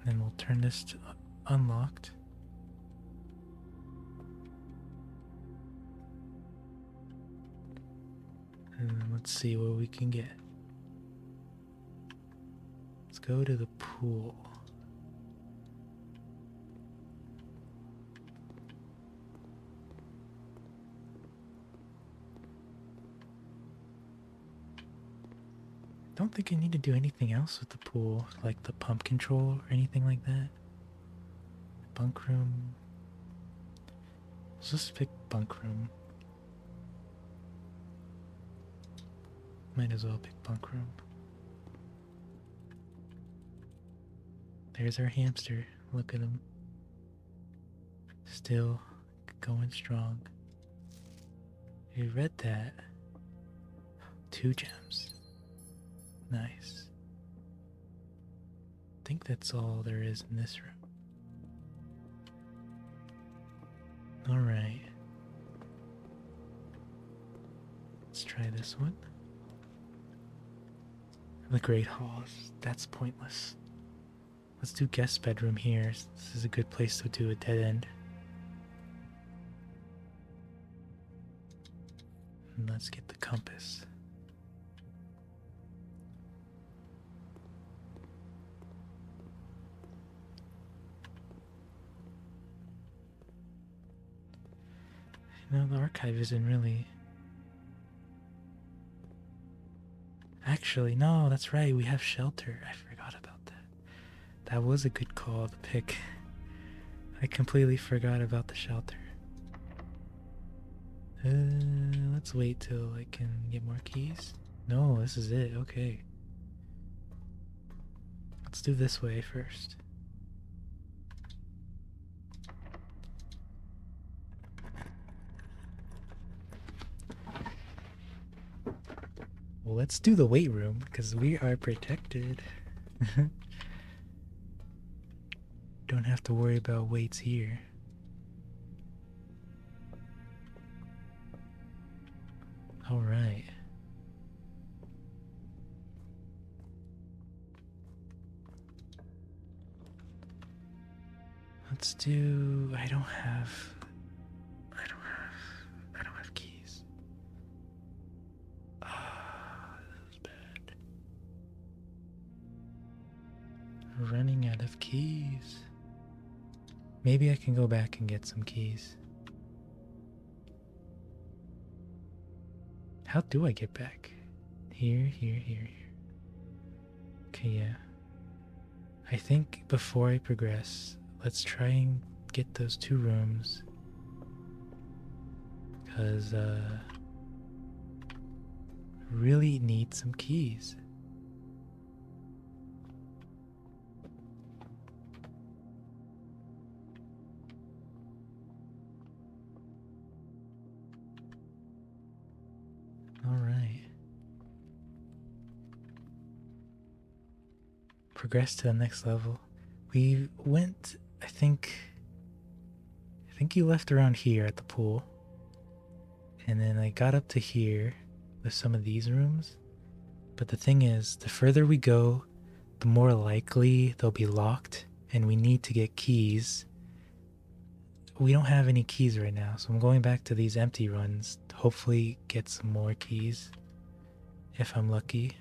Then we'll turn this to unlocked. And let's see what we can get. Let's go to the pool. don't think I need to do anything else with the pool, like the pump control or anything like that. Bunk room. Let's just pick bunk room. Might as well pick bunk room. There's our hamster. Look at him. Still going strong. We read that. 2 gems. Nice. I think that's all there is in this room. Alright. Let's try this one. The Great Halls. That's pointless. Let's do guest bedroom here. This is a good place to do a dead end. And let's get the compass. You know, the archive isn't really... Actually, no, that's right, we have shelter. I forgot about that. That was a good call to pick. I completely forgot about the shelter. Let's wait till I can get more keys. No, this is it, okay. Let's do this way first. Well, let's do the weight room, because we are protected. Don't have to worry about weights here. Alright. Let's do... I don't have keys. Ah, this is bad. Running out of keys. Maybe I can go back and get some keys. How do I get back? Here. Okay, yeah. I think before I progress, let's try and get those 2 rooms. Because, really need some keys. Alright. Progress to the next level. We went, I think you left around here at the pool. And then I got up to here with some of these rooms. But the thing is, the further we go, the more likely they'll be locked. And we need to get keys. We don't have any keys right now, so I'm going back to these empty runs to hopefully get some more keys. If I'm lucky.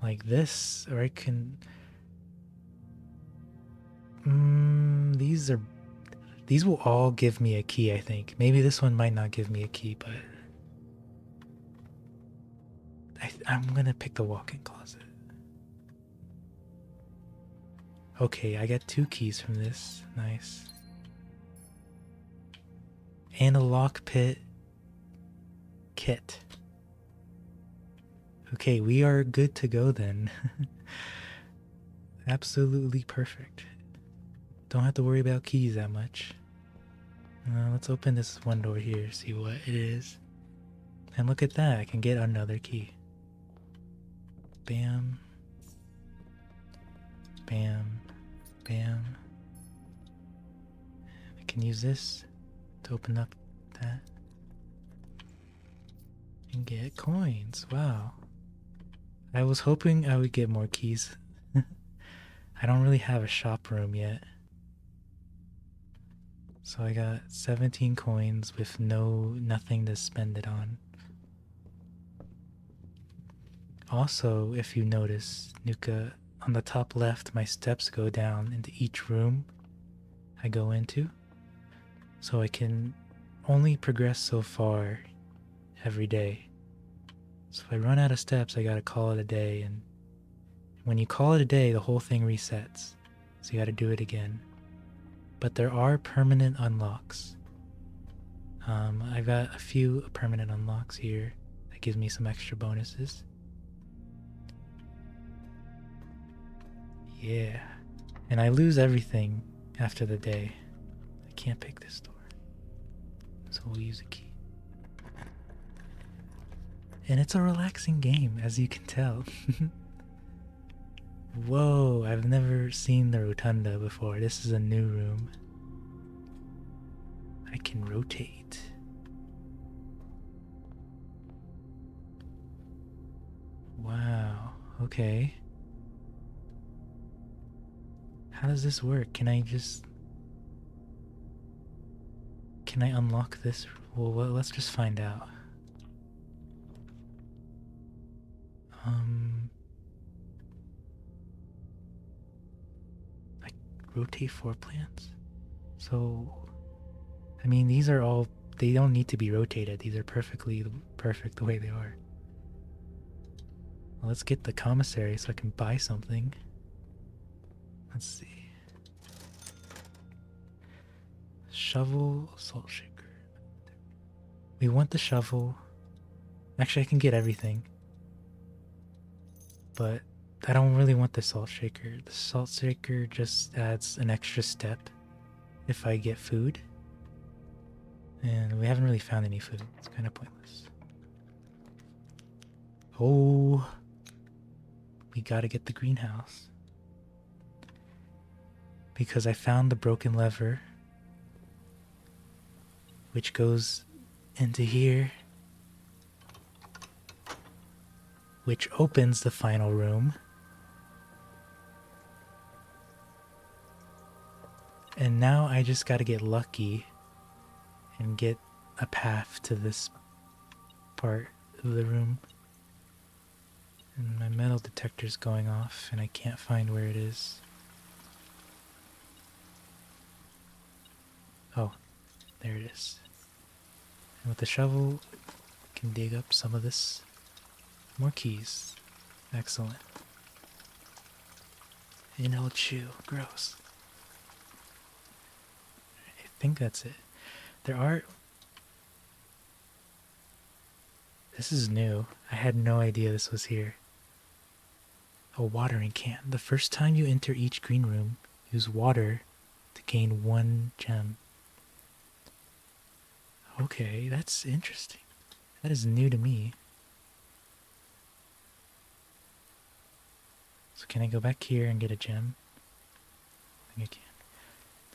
Like this, or I can... These will all give me a key, I think. Maybe this one might not give me a key, but... I'm gonna pick the walk-in closet. Okay, I got 2 keys from this. Nice. And a lock pit kit. Okay, we are good to go then. Absolutely perfect. Don't have to worry about keys that much. Let's open this one door here, see what it is. And look at that, I can get another key. Bam. Bam. Bam. I can use this to open up that. And get coins. Wow. I was hoping I would get more keys. I don't really have a shop room yet. So I got 17 coins with nothing to spend it on. Also, if you notice, Nuka, on the top left, my steps go down into each room I go into. So I can only progress so far every day. So if I run out of steps, I gotta call it a day, and when you call it a day, the whole thing resets. So you gotta do it again. But there are permanent unlocks. I've got a few permanent unlocks here that gives me some extra bonuses. Yeah. And I lose everything after the day. I can't pick this door. So we'll use a key. And it's a relaxing game, as you can tell. Whoa, I've never seen the rotunda before. This is a new room. I can rotate. Wow, okay. How does this work? Can I unlock this? Well, let's just find out. I rotate floor plans? So, I mean, these are all, they don't need to be rotated. These are perfectly perfect the way they are. Well, let's get the commissary so I can buy something. Let's see. Shovel, salt shaker. We want the shovel. Actually, I can get everything. But I don't really want the salt shaker. The salt shaker just adds an extra step if I get food. And we haven't really found any food. It's kind of pointless. Oh, we gotta get the greenhouse. Because I found the broken lever, which goes into here, which opens the final room. And now I just gotta get lucky and get a path to this part of the room. And my metal detector's going off and I can't find where it is. Oh, there it is. And with the shovel, I can dig up some of this. More keys. Excellent. Inhaled chew. Gross. I think that's it. There are... This is new. I had no idea this was here. A watering can. The first time you enter each green room, use water to gain 1 gem. Okay, that's interesting. That is new to me. So can I go back here and get a gem? I think I can.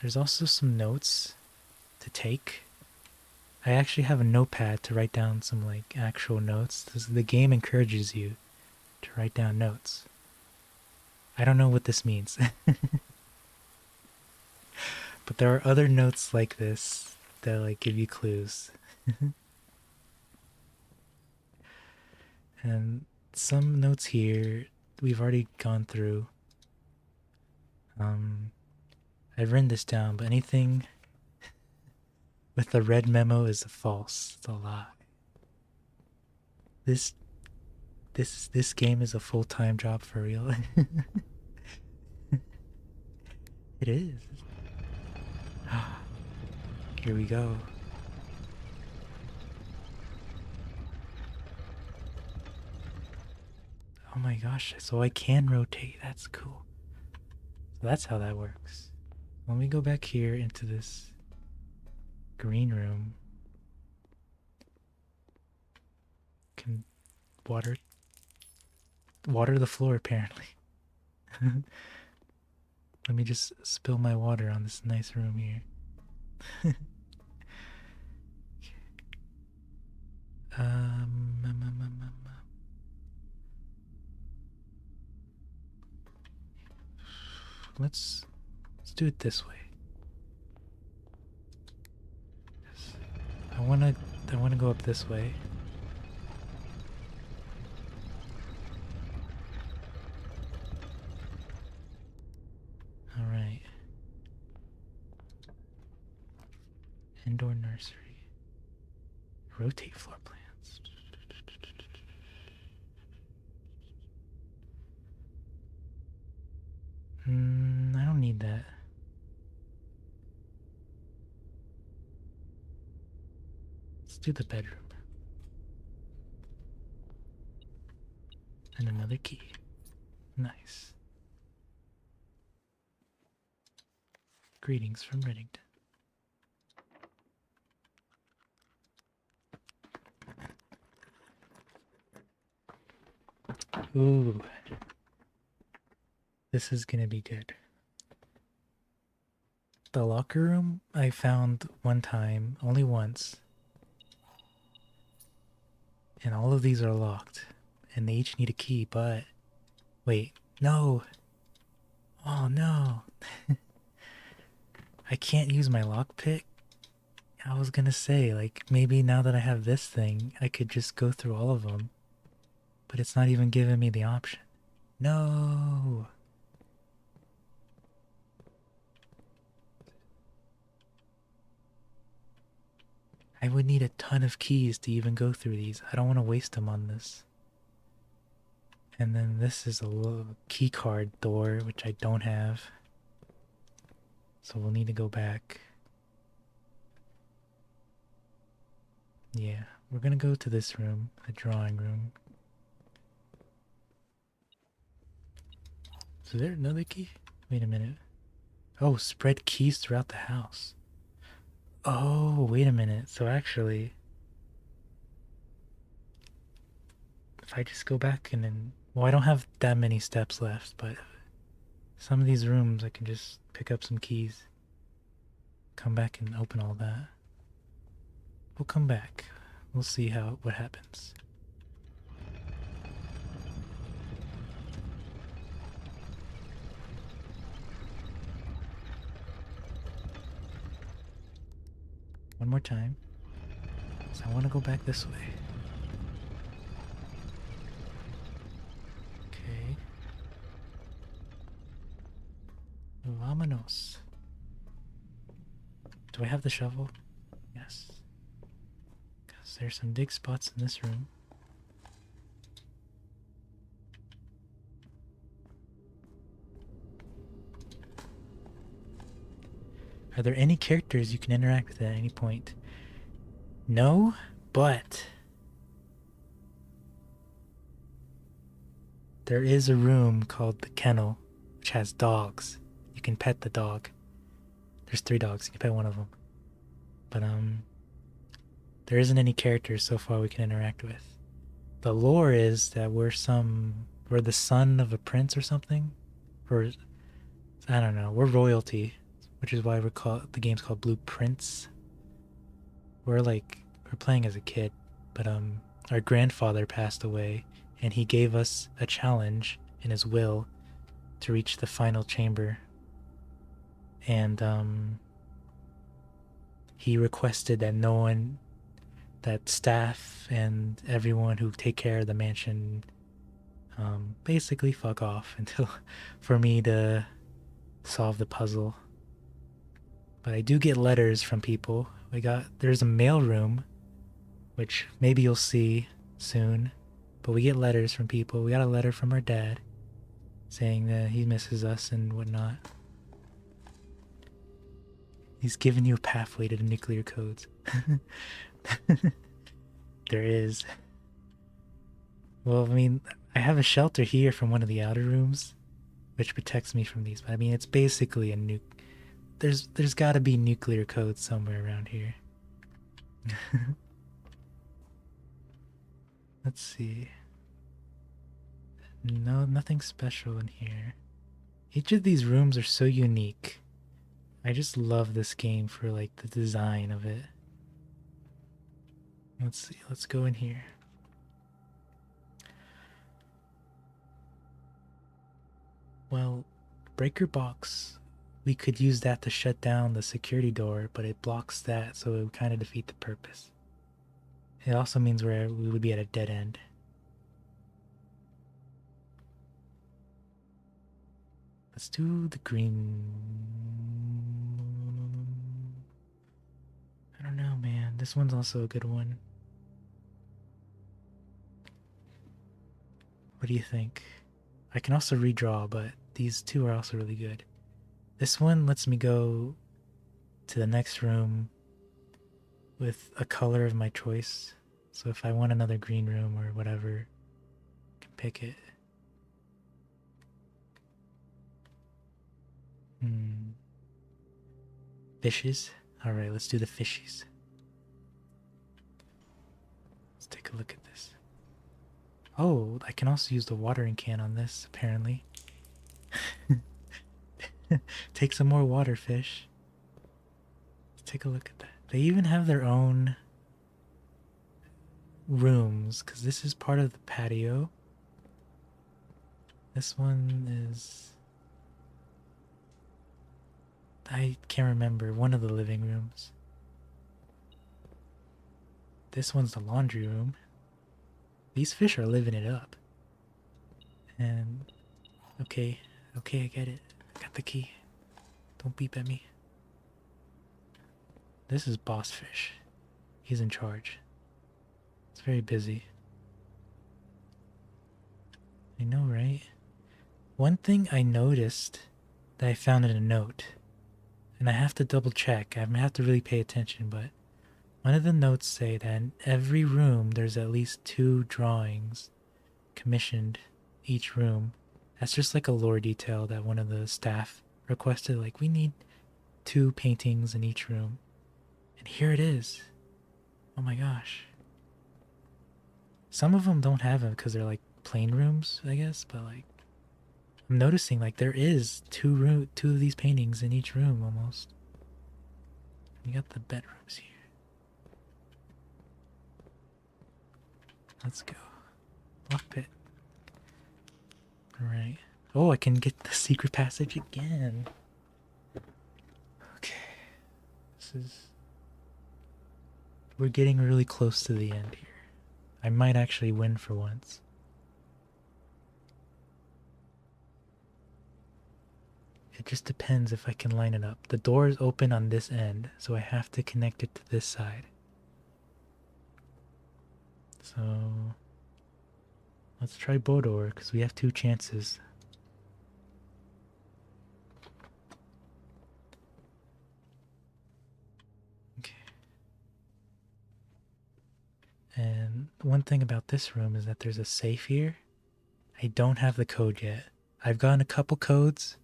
There's also some notes to take. I actually have a notepad to write down some like actual notes. The game encourages you to write down notes. I don't know what this means. But there are other notes like this that like give you clues. And some notes here we've already gone through. I've written this down, but anything with the red memo is a false. It's a lie. This game is a full-time job for real. It is. Here we go. Oh my gosh, so I can rotate. That's cool. So that's how that works. Let me go back here into this green room. Can water the floor apparently. Let me just spill my water on this nice room here. Let's do it this way. I wanna go up this way. All right. Indoor nursery. Rotate floor plans. need that. Let's do the bedroom. And another key. Nice. Greetings from Reddington. Ooh. This is gonna be good. The locker room I found one time, only once. And all of these are locked. And they each need a key, but... Wait, no! Oh no! I can't use my lockpick? I was gonna say, like, maybe now that I have this thing, I could just go through all of them. But it's not even giving me the option. No! I would need a ton of keys to even go through these. I don't want to waste them on this. And then this is a little key card door, which I don't have. So we'll need to go back. Yeah, we're gonna go to this room, the drawing room. Is there another key? Wait a minute. Oh, spread keys throughout the house. Oh, wait a minute. So actually, if I just go back and then... Well, I don't have that many steps left, but some of these rooms I can just pick up some keys. Come back and open all that. We'll come back. We'll see what happens. One more time. So I want to go back this way. Okay. Vámonos. Do I have the shovel? Yes. Because there's some dig spots in this room. Are there any characters you can interact with at any point? No, but there is a room called the kennel, which has dogs. You can pet the dog. There's 3 dogs. You can pet one of them. But there isn't any characters so far we can interact with. The lore is that we're the son of a prince or something. Or I don't know. We're royalty, which is why the game's called Blue Prince. We're playing as a kid, but our grandfather passed away, and he gave us a challenge in his will to reach the final chamber. And he requested that staff and everyone who take care of the mansion basically fuck off until for me to solve the puzzle. But I do get letters from people. There's a mail room, which maybe you'll see soon, but we get letters from people. We got a letter from our dad saying that he misses us and whatnot. He's giving you a pathway to the nuclear codes. There is. Well, I mean, I have a shelter here from one of the outer rooms, which protects me from these. But I mean, it's basically a nuke. There's got to be nuclear codes somewhere around here. Let's see. No, nothing special in here. Each of these rooms are so unique. I just love this game for the design of it. Let's see. Let's go in here. Well, breaker box, we could use that to shut down the security door, but it blocks that, so it would kind of defeat the purpose. It also means we would be at a dead end. Let's do the green. I don't know, man. This one's also a good one. What do you think? I can also redraw, but these two are also really good. This one lets me go to the next room with a color of my choice. So if I want another green room or whatever, I can pick it. Fishes? Alright, let's do the fishies. Let's take a look at this. Oh, I can also use the watering can on this, apparently. Take some more water, fish. Let's take a look at that. They even have their own rooms, because this is part of the patio. This one is... I can't remember. One of the living rooms. This one's the laundry room. These fish are living it up. And... Okay, I get it. I got the key. Don't beep at me. This is boss fish. He's in charge. It's very busy. I know, right? One thing I noticed that I found in a note, and I have to double check, I have to really pay attention, but one of the notes say that in every room there's at least 2 drawings commissioned each room. That's just like a lore detail that one of the staff requested, like, we need 2 paintings in each room. And here it is. Oh my gosh. Some of them don't have them because they're like plain rooms, I guess, but like I'm noticing like there is 2 of these paintings in each room almost. You got the bedrooms here. Let's go. Lock pit. Alright. Oh, I can get the secret passage again. Okay. We're getting really close to the end here. I might actually win for once. It just depends if I can line it up. The door is open on this end, so I have to connect it to this side. So let's try Bodor, because we have 2 chances. Okay. And one thing about this room is that there's a safe here. I don't have the code yet. I've gotten a couple codes.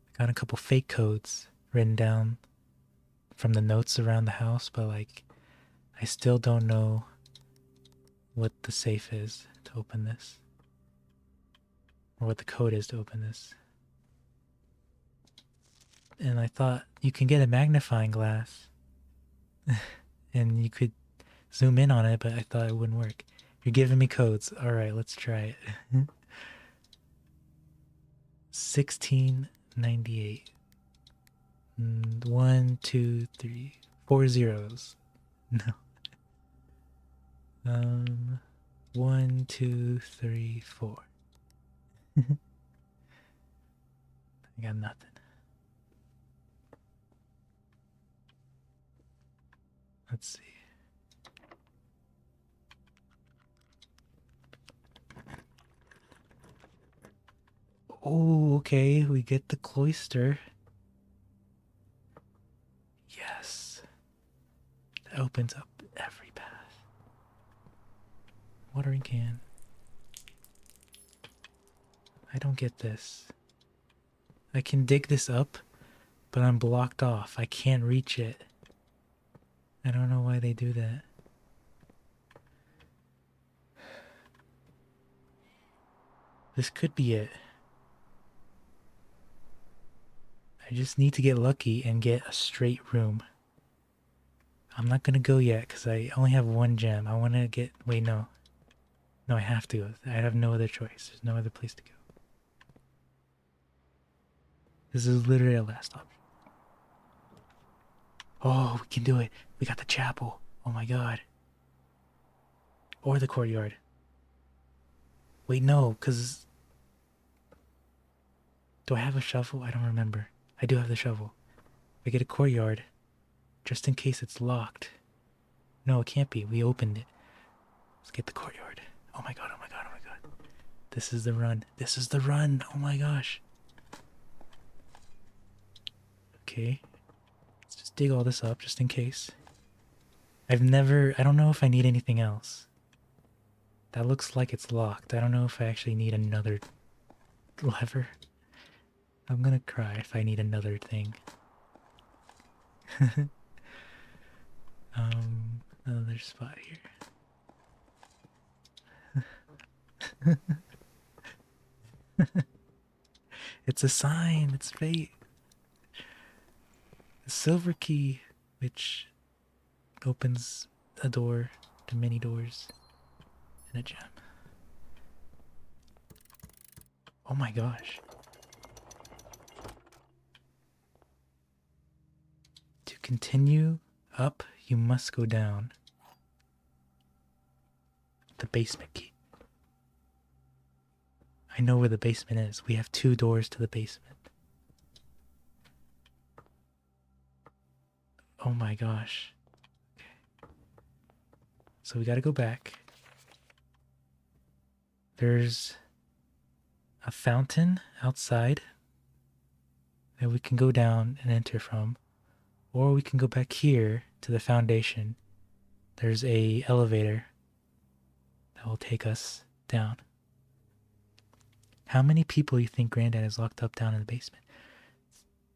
I've gotten a couple fake codes written down from the notes around the house, but like I still don't know what the safe is to open this. Or what the code is to open this. And I thought you can get a magnifying glass and you could zoom in on it, but I thought it wouldn't work. You're giving me codes. Alright, let's try it. 1698. 1, 2, 3, 4 zeros. No. 1, 2, 3, 4. I got nothing. Let's see. Oh, okay, we get the cloister. Yes. That opens up every path. Watering can. I don't get this. I can dig this up, but I'm blocked off. I can't reach it. I don't know why they do that. This could be it. I just need to get lucky and get a straight room. I'm not gonna go yet because I only have 1 gem. I want to get... Wait, no. No, I have to go. I have no other choice. There's no other place to go. This is literally our last option. Oh, we can do it. We got the chapel. Oh my god. Or the courtyard. Wait, no, because... Do I have a shovel? I don't remember. I do have the shovel. We get a courtyard. Just in case it's locked. No, it can't be. We opened it. Let's get the courtyard. Oh my god, oh my god, oh my god. This is the run. This is the run. Oh my gosh. Okay. Let's just dig all this up just in case. I don't know if I need anything else. That looks like it's locked. I don't know if I actually need another lever. I'm gonna cry if I need another thing. Another spot here. It's a sign. It's fate. The silver key, which opens a door to many doors, and a gem. Oh my gosh. To continue up, you must go down. The basement key. I know where the basement is. We have 2 doors to the basement. Oh my gosh. Okay. So we gotta go back. There's a fountain outside that we can go down and enter from. Or we can go back here to the foundation. There's a elevator that will take us down. How many people you think Granddad is locked up down in the basement?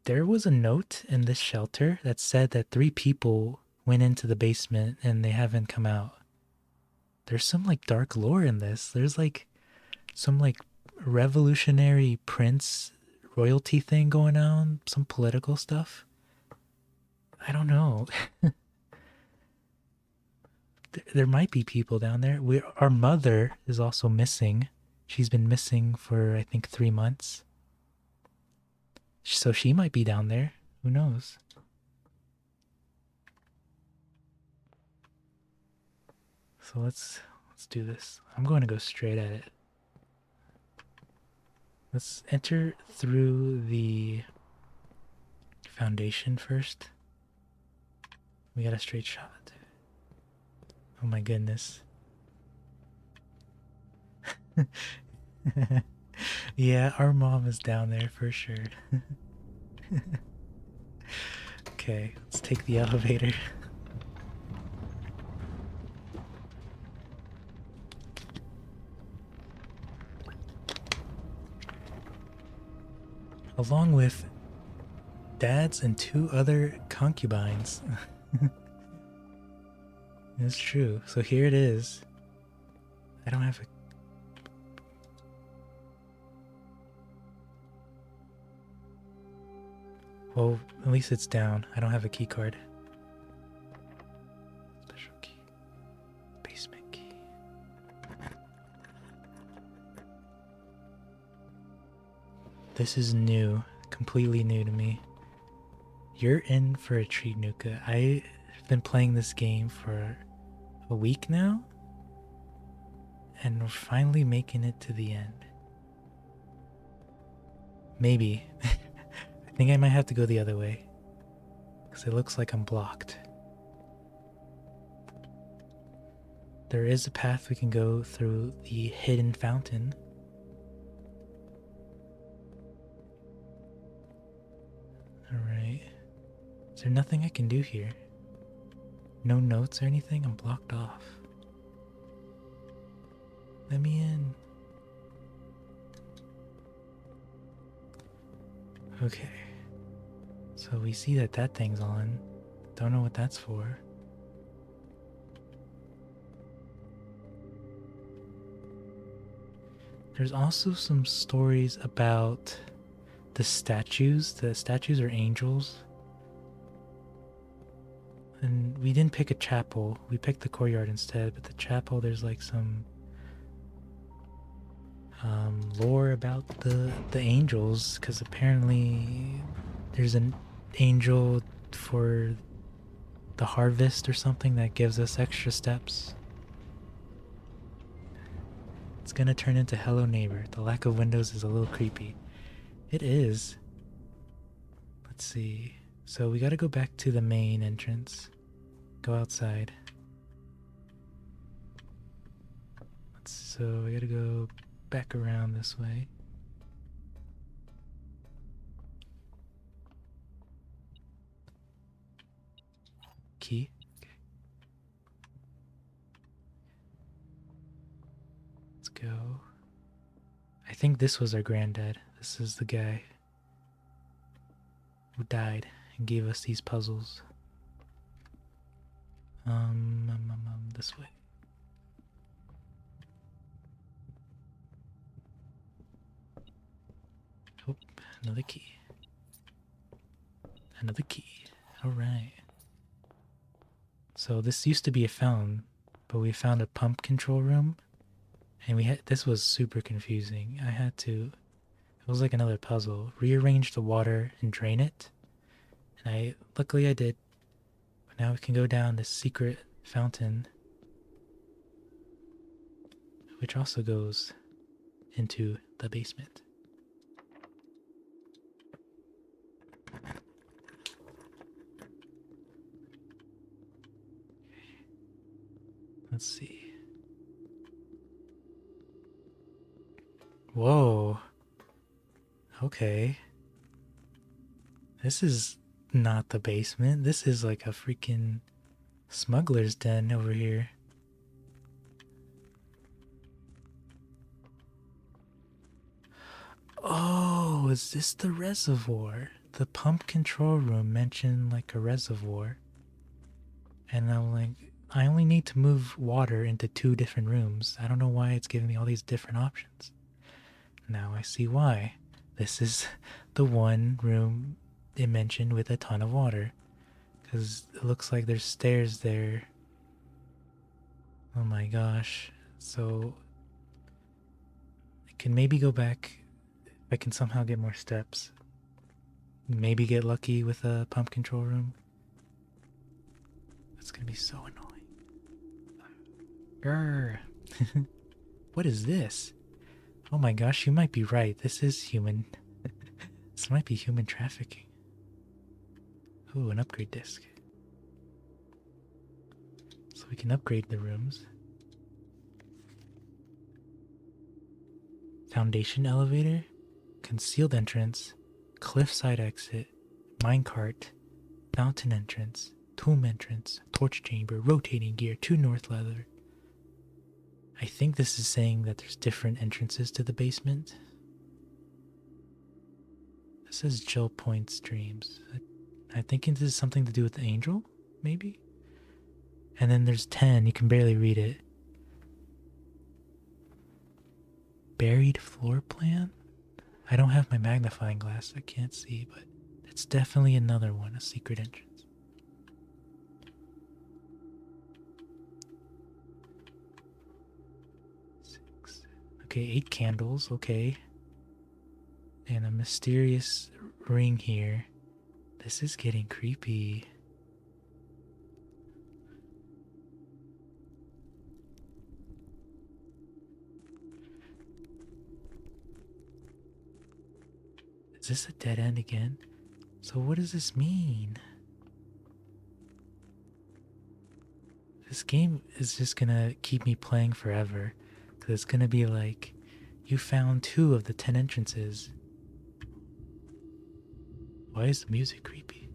There was a note in this shelter that said that 3 people went into the basement and they haven't come out. There's some like dark lore in this. There's like some like revolutionary prince royalty thing going on, some political stuff. I don't know. There might be people down there. Our mother is also missing. She's been missing for I think 3 months. So she might be down there. Who knows? So let's do this. I'm going to go straight at it. Let's enter through the foundation first. We got a straight shot. Oh my goodness. Yeah, our mom is down there for sure. Okay, let's take the elevator. Along with Dad's and 2 other concubines. It's true. So here it is. I don't have a... Well, at least it's down. I don't have a key card. Special key. Basement key. This is new. Completely new to me. You're in for a treat, Nuka. I've been playing this game for a week now. And we're finally making it to the end. Maybe. I think I might have to go the other way. Because it looks like I'm blocked. There is a path we can go through the hidden fountain. Alright. Is there nothing I can do here? No notes or anything? I'm blocked off. Let me in. Okay. So we see that that thing's on. Don't know what that's for. There's also some stories about the statues. The statues are angels. And we didn't pick a chapel. We picked the courtyard instead. But the chapel, there's like some lore about the angels. Because apparently there's an angel for the harvest or something that gives us extra steps. It's gonna turn into Hello Neighbor. The lack of windows is a little creepy. It is. Let's see. So we gotta go back to the main entrance. Go outside. So we gotta go back around this way. key. Okay. Let's go. I think this was our granddad. This is the guy who died and gave us these puzzles. This way. Oh, another key. Another key. Alright. So this used to be a fountain, but we found a pump control room. And this was super confusing. It was like another puzzle. Rearrange the water and drain it. And luckily I did. But now we can go down this secret fountain, which also goes into the basement. Let's see. Whoa. Okay. This is not the basement. This is like a freaking smuggler's den over here. Oh, is this the reservoir? The pump control room mentioned like a reservoir. And I'm like, I only need to move water into 2 different rooms. I don't know why it's giving me all these different options. Now I see why. This is the one room it mentioned with a ton of water. Because it looks like there's stairs there. Oh my gosh. So I can maybe go back if I can somehow get more steps. Maybe get lucky with a pump control room. That's gonna be so annoying. Grr. What is this? Oh my gosh, you might be right. This is human. This might be human trafficking. Ooh, an upgrade disc. So we can upgrade the rooms. Foundation elevator, concealed entrance, cliffside exit, minecart, fountain entrance, tomb entrance, torch chamber, rotating gear, 2 north leather. I think this is saying that there's different entrances to the basement. This says Jill Point's dreams. I think this is something to do with the angel, maybe? And then there's 10, you can barely read it. Buried floor plan? I don't have my magnifying glass, I can't see, but it's definitely another one, a secret entrance. Okay, 8 candles, okay. And a mysterious ring here. This is getting creepy. Is this a dead end again? So what does this mean? This game is just gonna keep me playing forever. Because it's gonna be like, you found 2 of the 10 entrances. Why is the music creepy?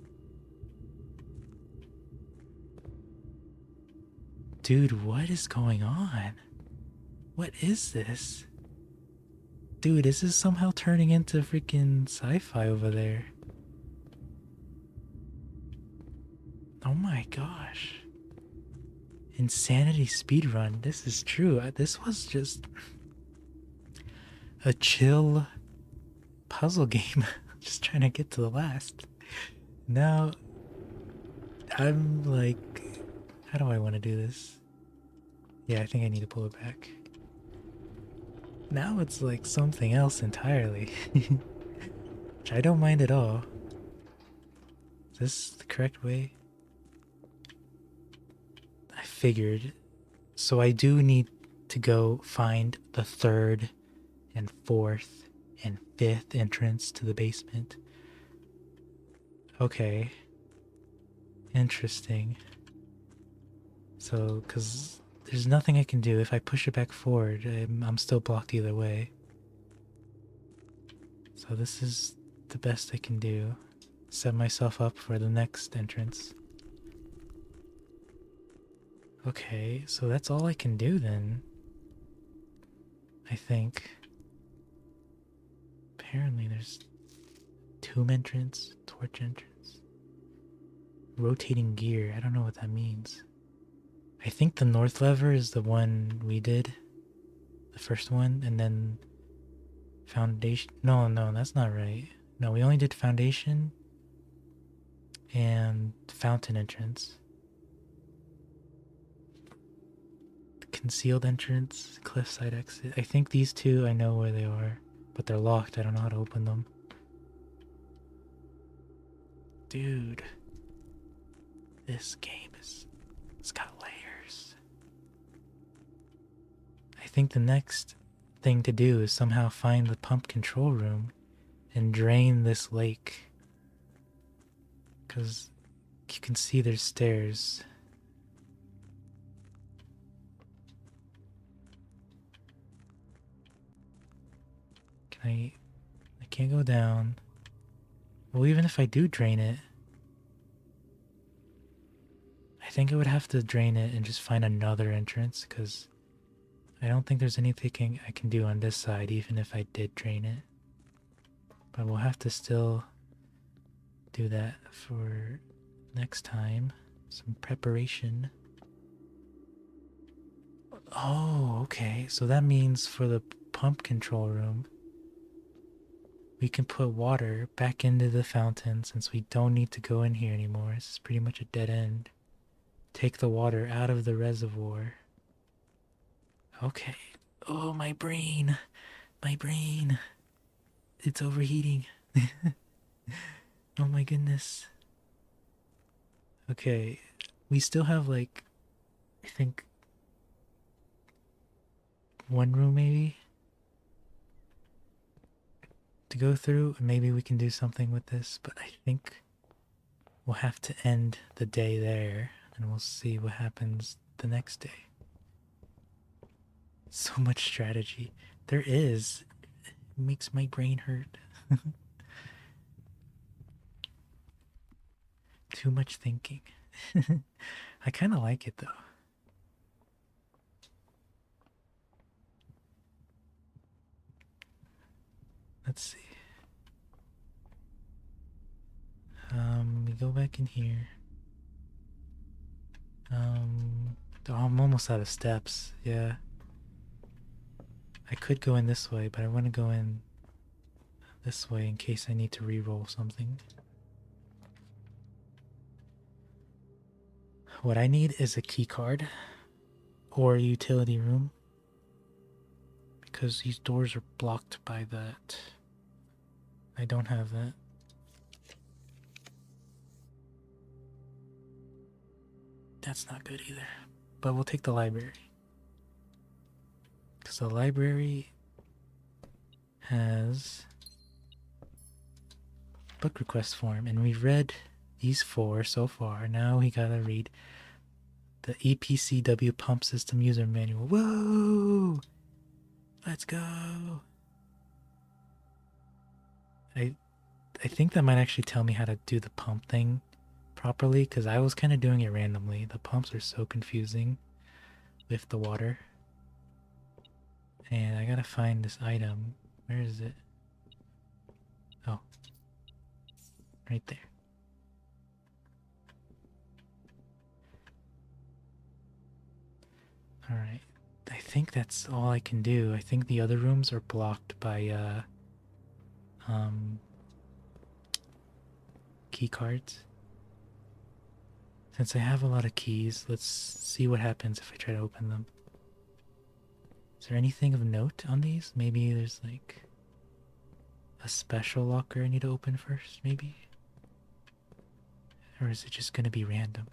Dude, what is going on? What is this? Dude, this is somehow turning into freaking sci-fi over there. Oh my gosh. Insanity speedrun. This is true. This was just a chill puzzle game. Just trying to get to the last. Now, I'm like, how do I want to do this? Yeah, I think I need to pull it back. Now it's like something else entirely. Which I don't mind at all. Is this the correct way? I figured. So I do need to go find the 3rd and 4th and 5th entrance to the basement. Okay. Interesting. So, because there's nothing I can do. If I push it back forward, I'm still blocked either way. So this is the best I can do. Set myself up for the next entrance. Okay, so that's all I can do then. I think. Apparently there's tomb entrance, torch entrance, rotating gear. I don't know what that means. I think the north lever is the one we did, the first one, and then foundation. No, no, that's not right. No, we only did foundation and fountain entrance. Concealed entrance, cliffside exit. I think these two, I know where they are, but they're locked. I don't know how to open them. Dude, this game it's got layers. I think the next thing to do is somehow find the pump control room and drain this lake. Because you can see there's stairs. I can't go down. Well, even if I do drain it, I think I would have to drain it and just find another entrance, because I don't think there's anything I can do on this side, even if I did drain it. But we'll have to still do that for next time. Some preparation. Oh, okay. So that means for the pump control room, we can put water back into the fountain since we don't need to go in here anymore. This is pretty much a dead end. Take the water out of the reservoir. Okay. Oh, my brain. My brain. It's overheating. Oh my goodness. Okay. We still have like, I think, one room maybe to go through. Maybe we can do something with this, but I think we'll have to end the day there and we'll see what happens the next day. So much strategy. There is. It makes my brain hurt. Too much thinking. I kind of like it though. Let's see. We go back in here. Oh, I'm almost out of steps. Yeah. I could go in this way, but I want to go in this way in case I need to re-roll something. What I need is a key card or a utility room because these doors are blocked by that. I don't have that. That's not good either. But we'll take the library. Because the library has book request form, and we've read these 4 so far. Now we gotta read the EPCW pump system user manual. Whoa! Let's go! I think that might actually tell me how to do the pump thing properly, because I was kind of doing it randomly. The pumps are so confusing with the water. And I gotta find this item. Where is it? Oh. Right there. Alright. I think that's all I can do. I think the other rooms are blocked by, key cards. Since I have a lot of keys, let's see what happens if I try to open them. Is there anything of note on these? Maybe there's like a special locker I need to open first, maybe? Or is it just gonna be random?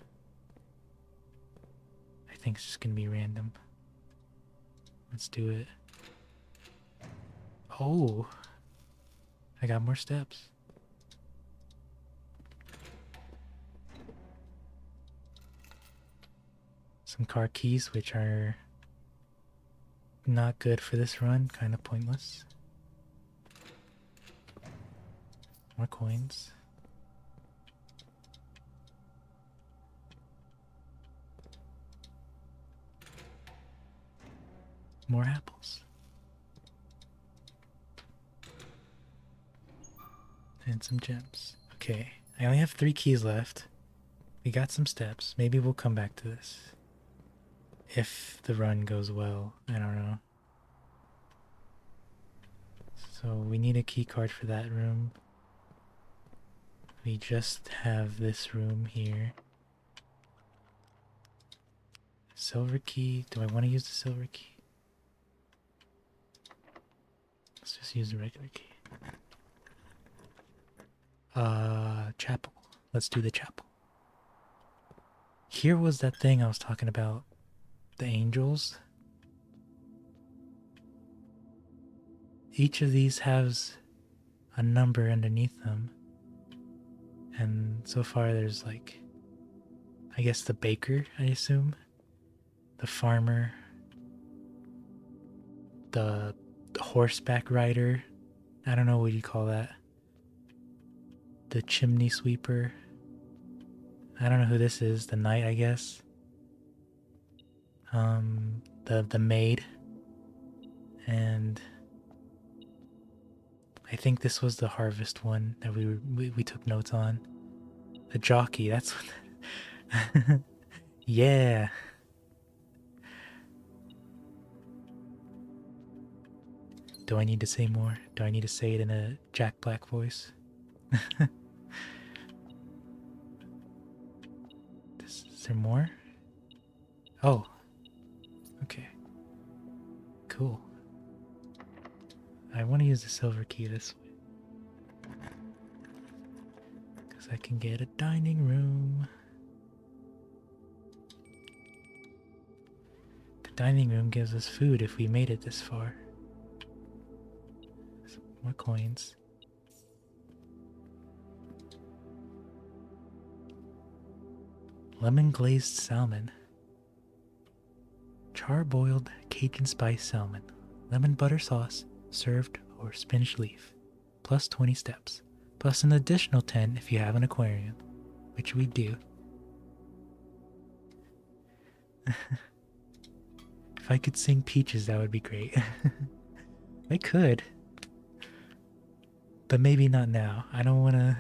I think it's just gonna be random. Let's do it. Oh! I got more steps. Some car keys, which are not good for this run, kind of pointless. More coins. More apples. And some gems. Okay, I only have 3 keys left. We got some steps. Maybe we'll come back to this. If the run goes well. I don't know. So we need a key card for that room. We just have this room here. Silver key. Do I want to use the silver key? Let's just use the regular key. Chapel. Let's do the chapel. Here was that thing I was talking about. The angels. Each of these has a number underneath them. And so far there's like, I guess the baker, I assume. The farmer. The horseback rider. I don't know what you call that. The chimney sweeper. I don't know who this is. The knight, I guess. The maid. And I think this was the harvest one that we took notes on. The jockey, that's what. Yeah. Do I need to say more? Do I need to say it in a Jack Black voice? Is there more? Oh. Okay. Cool. I want to use the silver key this way. Because I can get a dining room. The dining room gives us food if we made it this far. Some more coins. Lemon glazed salmon. Char-boiled Cajun spice salmon. Lemon butter sauce. Served or spinach leaf. Plus 20 steps. Plus an additional 10 if you have an aquarium. Which we do. If I could sing Peaches, that would be great. I could. But maybe not now. I don't want to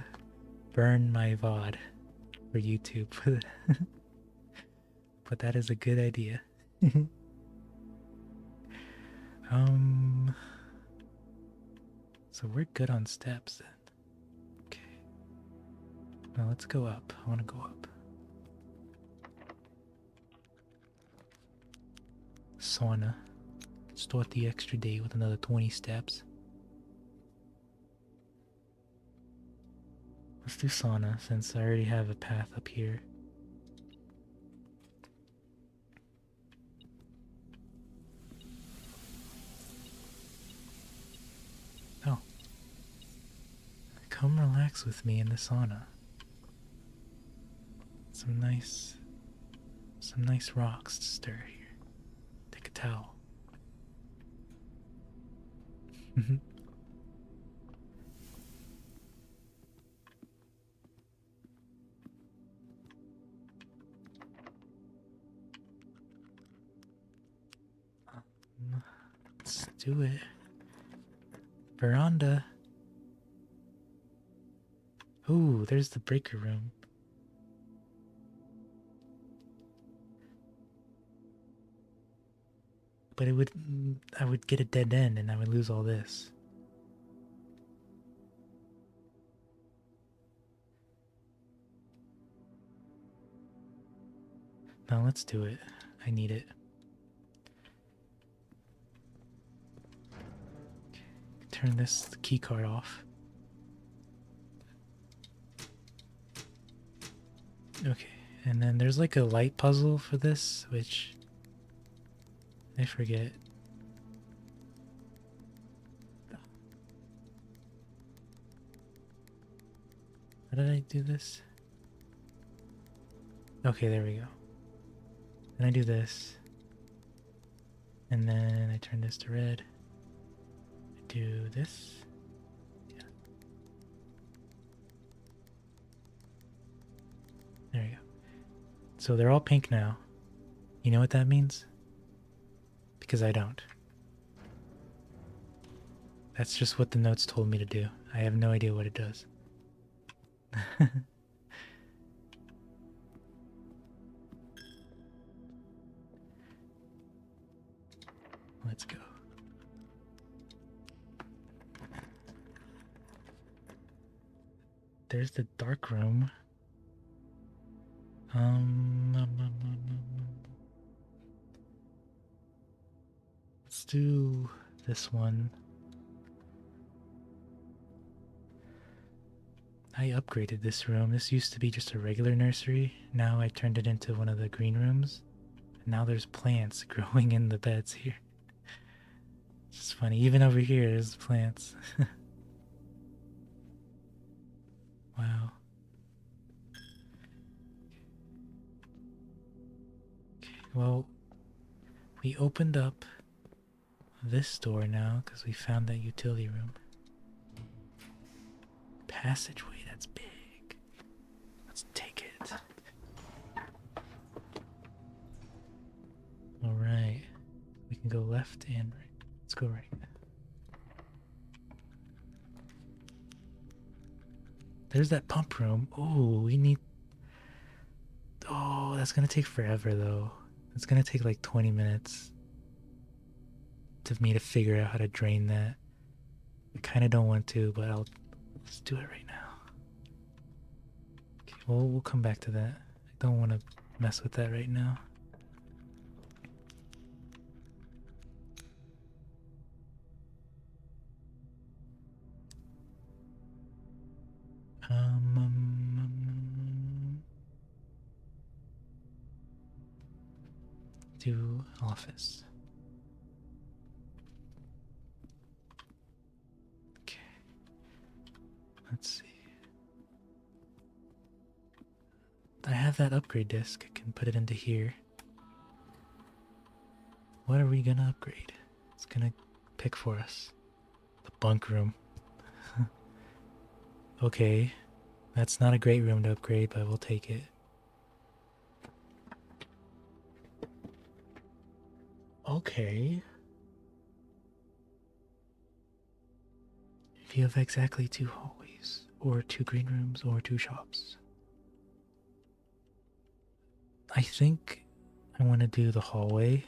burn my VOD for YouTube. But that is a good idea. So we're good on steps then. Okay. Now let's go up. I want to go up. Sauna. Start the extra day with another 20 steps. Let's do sauna since I already have a path up here. Oh. Come relax with me in the sauna. Some nice rocks to stir here. Take a towel. Let's do it. Veranda. Ooh, there's the breaker room. But I would get a dead end and I would lose all this. Now let's do it. I need it. Okay. Turn this key card off. Okay, and then there's like a light puzzle for this, which I forget. How did I do this? Okay, there we go. Then I do this. And then I turn this to red. I do this. Yeah. There we go. So they're all pink now. You know what that means? Because I don't. That's just what the notes told me to do. I have no idea what it does. Let's go. There's the dark room. Let's do this one. I upgraded this room. This used to be just a regular nursery. Now I turned it into one of the green rooms. And now there's plants growing in the beds here. It's just funny. Even over here, there's plants. Wow. Okay, well, we opened up this door now because we found that utility room. Passageway, that's big. Let's take it. Alright. We can go left and right. Let's go right. There's that pump room. Oh, we need... Oh, that's gonna take forever though. It's gonna take like 20 minutes to me to figure out how to drain that. I kinda don't want to, but let's do it right now. Okay, well, we'll come back to that. I don't want to mess with that right now. Do office. Okay. Let's see. I have that upgrade disc. I can put it into here. What are we gonna upgrade? It's gonna pick for us. The bunk room. Okay. That's not a great room to upgrade, but we'll take it. Okay. If you have exactly 2 hallways, or 2 green rooms, or 2 shops. I think I want to do the hallway.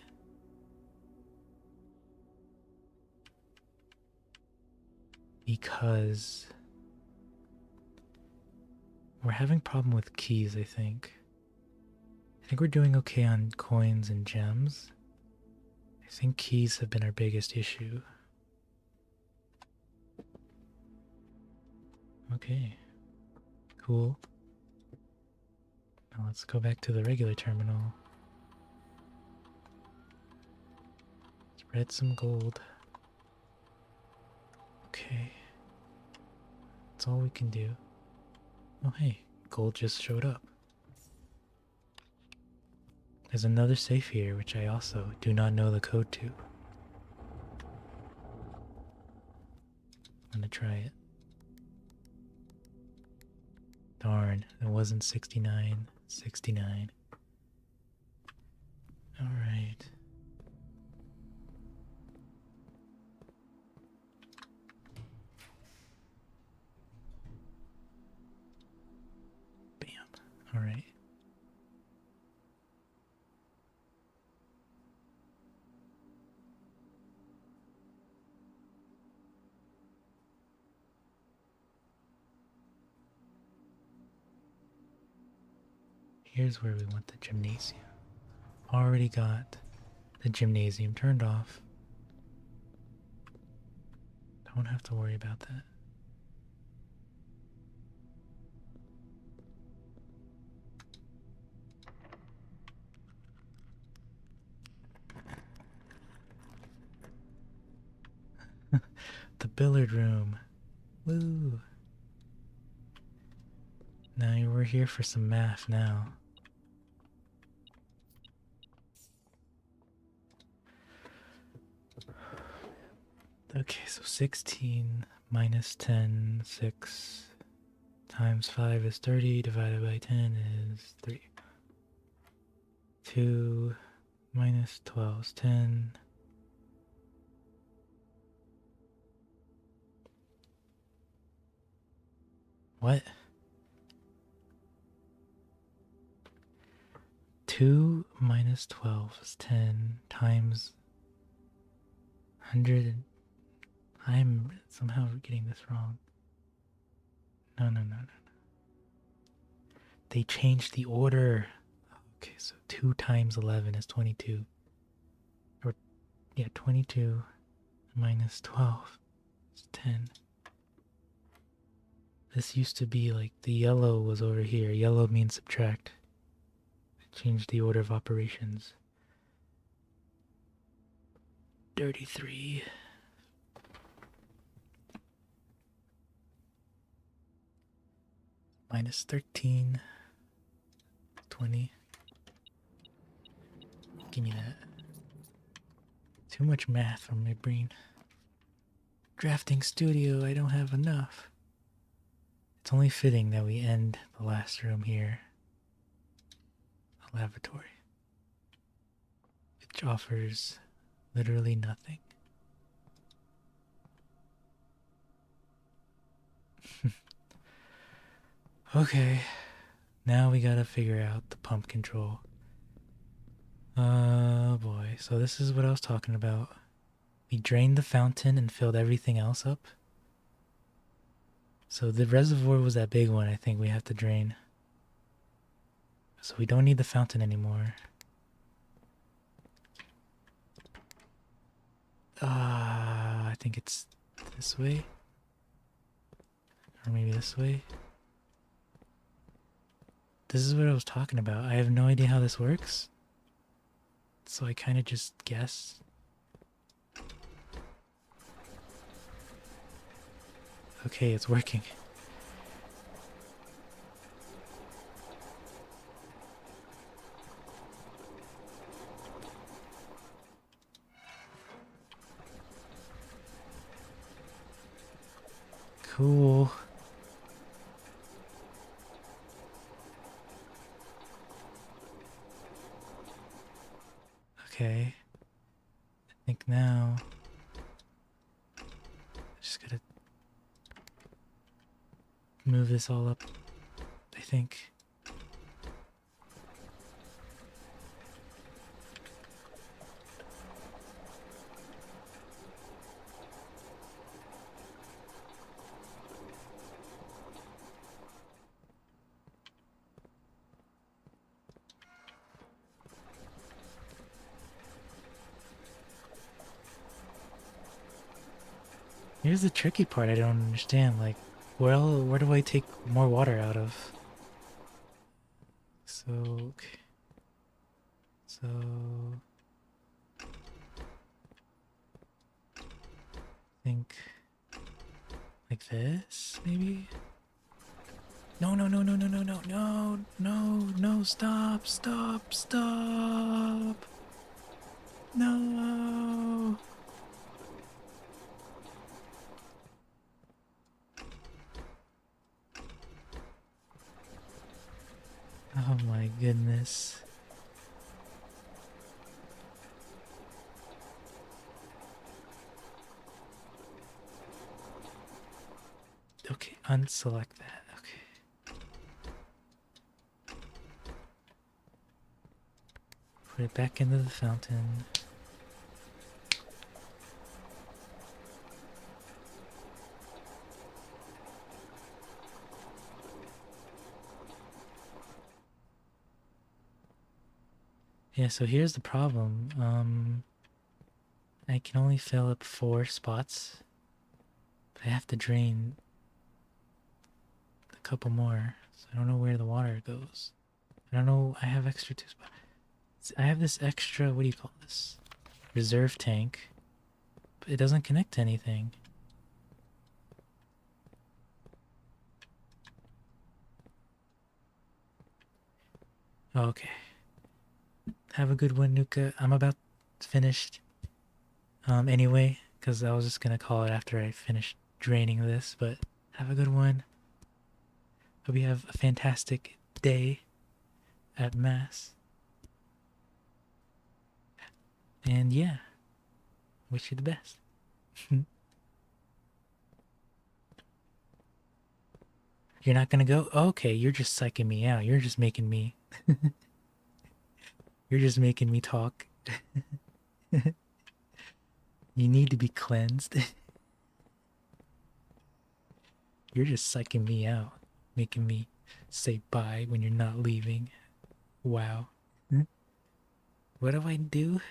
Because we're having a problem with keys, I think. I think we're doing okay on coins and gems. I think keys have been our biggest issue. Okay. Cool. Now let's go back to the regular terminal. Spread some gold. Okay. That's all we can do. Oh hey, gold just showed up. There's another safe here, which I also do not know the code to. I'm gonna try it. Darn, it wasn't 69. 69. Alright. Bam. Alright. Here's where we want the gymnasium. Already got the gymnasium turned off. Don't have to worry about that. The billiard room. Woo! Now we're here for some math now. Okay, so 16 minus 10, 6 times 5 is 30, divided by 10 is 3. 2 minus 12 is 10. What? 2 minus 12 is 10 times 100. I'm somehow getting this wrong. No. They changed the order. Okay, so 2 times 11 is 22. Or, yeah, 22 minus 12 is 10. This used to be like the yellow was over here. Yellow means subtract. They changed the order of operations. 33. Minus 13. 20. Give me that. Too much math from my brain. Drafting studio, I don't have enough. It's only fitting that we end the last room here. A lavatory. Which offers literally nothing. Okay. Now we gotta figure out the pump control. Oh boy. So this is what I was talking about. We drained the fountain and filled everything else up. So the reservoir was that big one I think we have to drain. So we don't need the fountain anymore. I think it's this way. Or maybe this way. This is what I was talking about. I have no idea how this works. So I kind of just guess. Okay, it's working. Cool. Okay. I think now I just gotta move this all up, I think. Here's the tricky part I don't understand. Like, where do I take more water out of? So, okay. So, I think like this, maybe? No, stop. No. Oh my goodness. Okay, unselect that. Okay. Put it back into the fountain. Yeah, so here's the problem. I can only fill up 4 spots. But I have to drain a couple more. So I don't know where the water goes. I don't know. I have extra 2 spots. I have this extra, what do you call this? Reserve tank. But it doesn't connect to anything. Okay. Have a good one, Nuka. I'm about finished. Anyway, because I was just gonna call it after I finished draining this, but have a good one. Hope you have a fantastic day at Mass. And yeah, wish you the best. You're not gonna go? Okay, you're just psyching me out. You're just making me. You're just making me talk. You need to be cleansed. You're just psyching me out, making me say bye when you're not leaving. Wow. What do I do?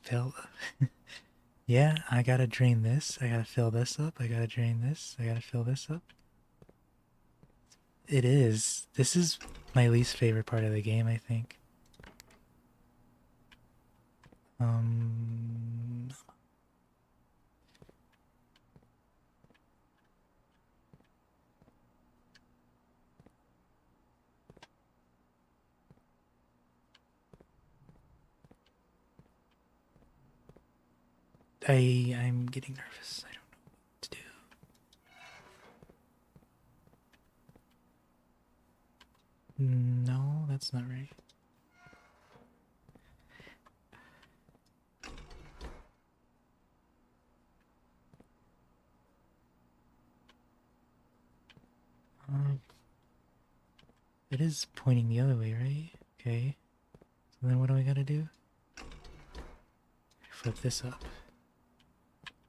Fill. Yeah, I gotta drain this. I gotta fill this up. I gotta drain this. I gotta fill this up. It is. This is my least favorite part of the game, I think. Um. I'm getting nervous. I don't know what to do. No, that's not right. It is pointing the other way, right? Okay. So then what do I gotta do? Flip this up.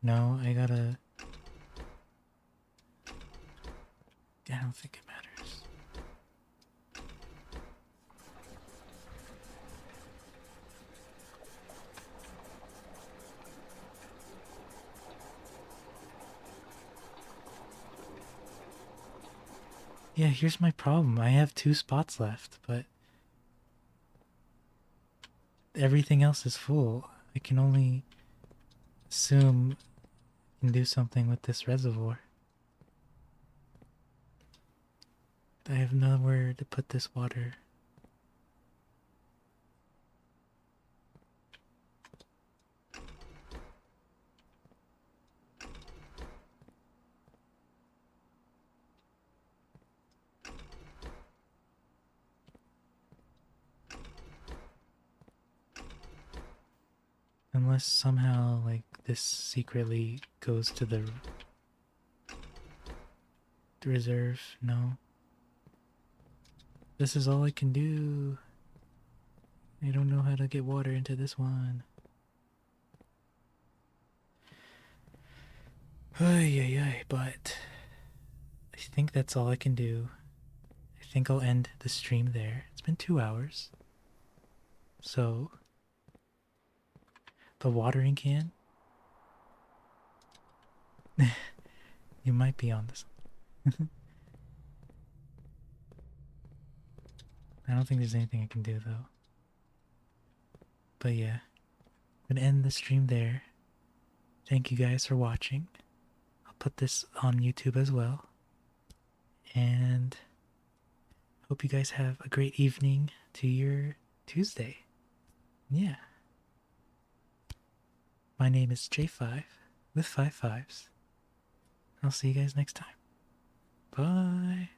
No, I gotta... I don't think it matters. Yeah, here's my problem. I have 2 spots left, but everything else is full. I can only assume I can do something with this reservoir. I have nowhere to put this water. Unless somehow, like, this secretly goes to the reserve. No. This is all I can do. I don't know how to get water into this one. Ay, but I think that's all I can do. I think I'll end the stream there. It's been 2 hours. So, the watering can? You might be on this. I don't think there's anything I can do though. But yeah, I'm gonna end the stream there. Thank you guys for watching. I'll put this on YouTube as well. And hope you guys have a great evening to your Tuesday. Yeah. My name is J5 with 5 5s. I'll see you guys next time. Bye.